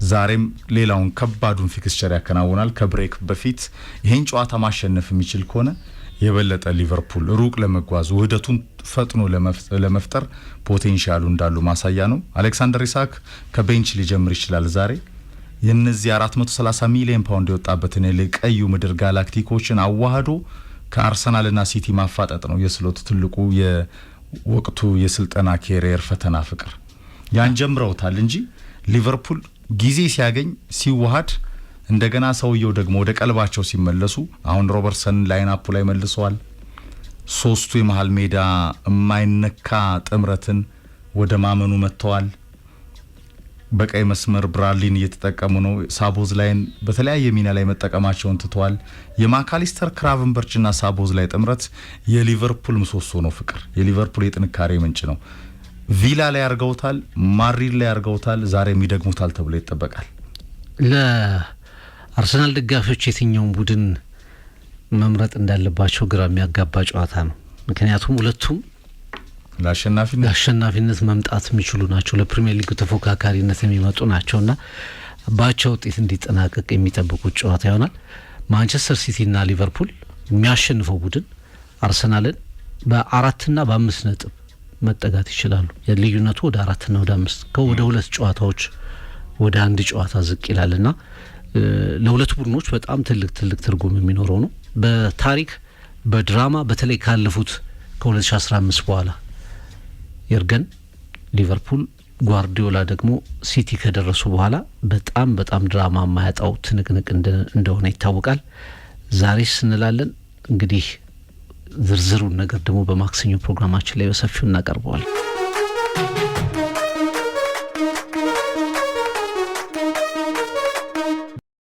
ዛሬም ሌላውን ከባዱን ፊክስቸር ያከናውናል። ከብሬክ በፊት ይሄን ጨዋታ ማሸነፍ የሚችል ከሆነ የበለጠ ሊቨርፑል ሩቅ ለመጓዝ ውህደቱን ፈጥኖ ለመፍጠር ፖቴንሻሉ እንዳሉ ማሳያ ነው። አሌክሳንደር ኢሳክ ከቤንች ሊጀምር ይችላል። ዛሬ የነዚህ 430 ሚሊዮን ፓውንድ የወጣበትን የቀዩ ምድር ጋላክቲኮችን አዋህዶ ከአርሰናልና ሲቲ ማፋጠጥ ነው የስሎት ትልቁ የወቅቱ የስልጠና ኬሪየር ፈተና ፍቅር። ያን ጀምረውታል እንጂ ሊቨርፑል ጊዜ ሲያገኝ ሲዋሃድ እንደገና ሰውየው ደግሞ ወደ ቀልባቸው ሲመለሱ አሁን ሮበርትሰን ላይንአፑ ላይ መልሰዋል። ሶስቱ የመሃል ሜዳ የማይነካ ጥምረትን ወደ ማመኑ መጥተዋል። በቀይ መስመር ብራድሊን እየተጠቀሙ ነው። ሳቦዝላይን በተለያየ ሚና ላይ መጠቀማቸውን ትተዋል። የማካሊስተር ክራቨንበርችና ሳቦዝላይ ጥምረት የሊቨርፑል ምሰሶ ነው ፍቅር። የሊቨርፑል የጥንካሬ ምንጭ ነው። ቪላ ላይ አርገውታል፣ ማድሪድ ላይ አርገውታል። ዛሬም ይደግሙታል ተብሎ ይጠበቃል። ለአርሰናል ደጋፊዎች የትኛውን ቡድን መምረጥ እንዳለባቸው ግራ የሚያጋባ ጨዋታ ነው። ምክንያቱም ሁለቱም ለአሸናፊነት መምጣት የሚችሉ ናቸው። ለፕሪሚየር ሊግ ተፎካካሪነት የሚመጡ ናቸውና ባቻ ውጤት እንዲጠናቀቅ የሚጠብቁት ጨዋታ ይሆናል። ማንቸስተር ሲቲና ሊቨርፑል የሚያሸንፈው ቡድን አርሰናልን በ4 እና በ5 ነጥብ መጠጋት ይችላሉ። የልዩነቱ ወደ 4 እና ወደ 5 ከወደ 2 ጨዋታዎች ወደ 1 ጨዋታ ዝቅ ይላልና ለሁለቱ ቡድኖች በጣም ትልቅ ትርጉም የሚኖረው ነው። በታሪክ በድራማ በተለይ ካለፉት ከ2015 በኋላ የርገን ሊቨርፑል ጓርዲዮላ ደግሞ ሲቲ ከደረሱ በኋላ በጣም ድራማ የማያጣው ትንቅንቅ እንደሆነ ይታወቃል። ዛሬስ እንላለን እንግዲህ ዝርዝሩን ነገር ደግሞ በማክሰኞ ፕሮግራማችን ላይ በሰፊው እናቀርበዋለን።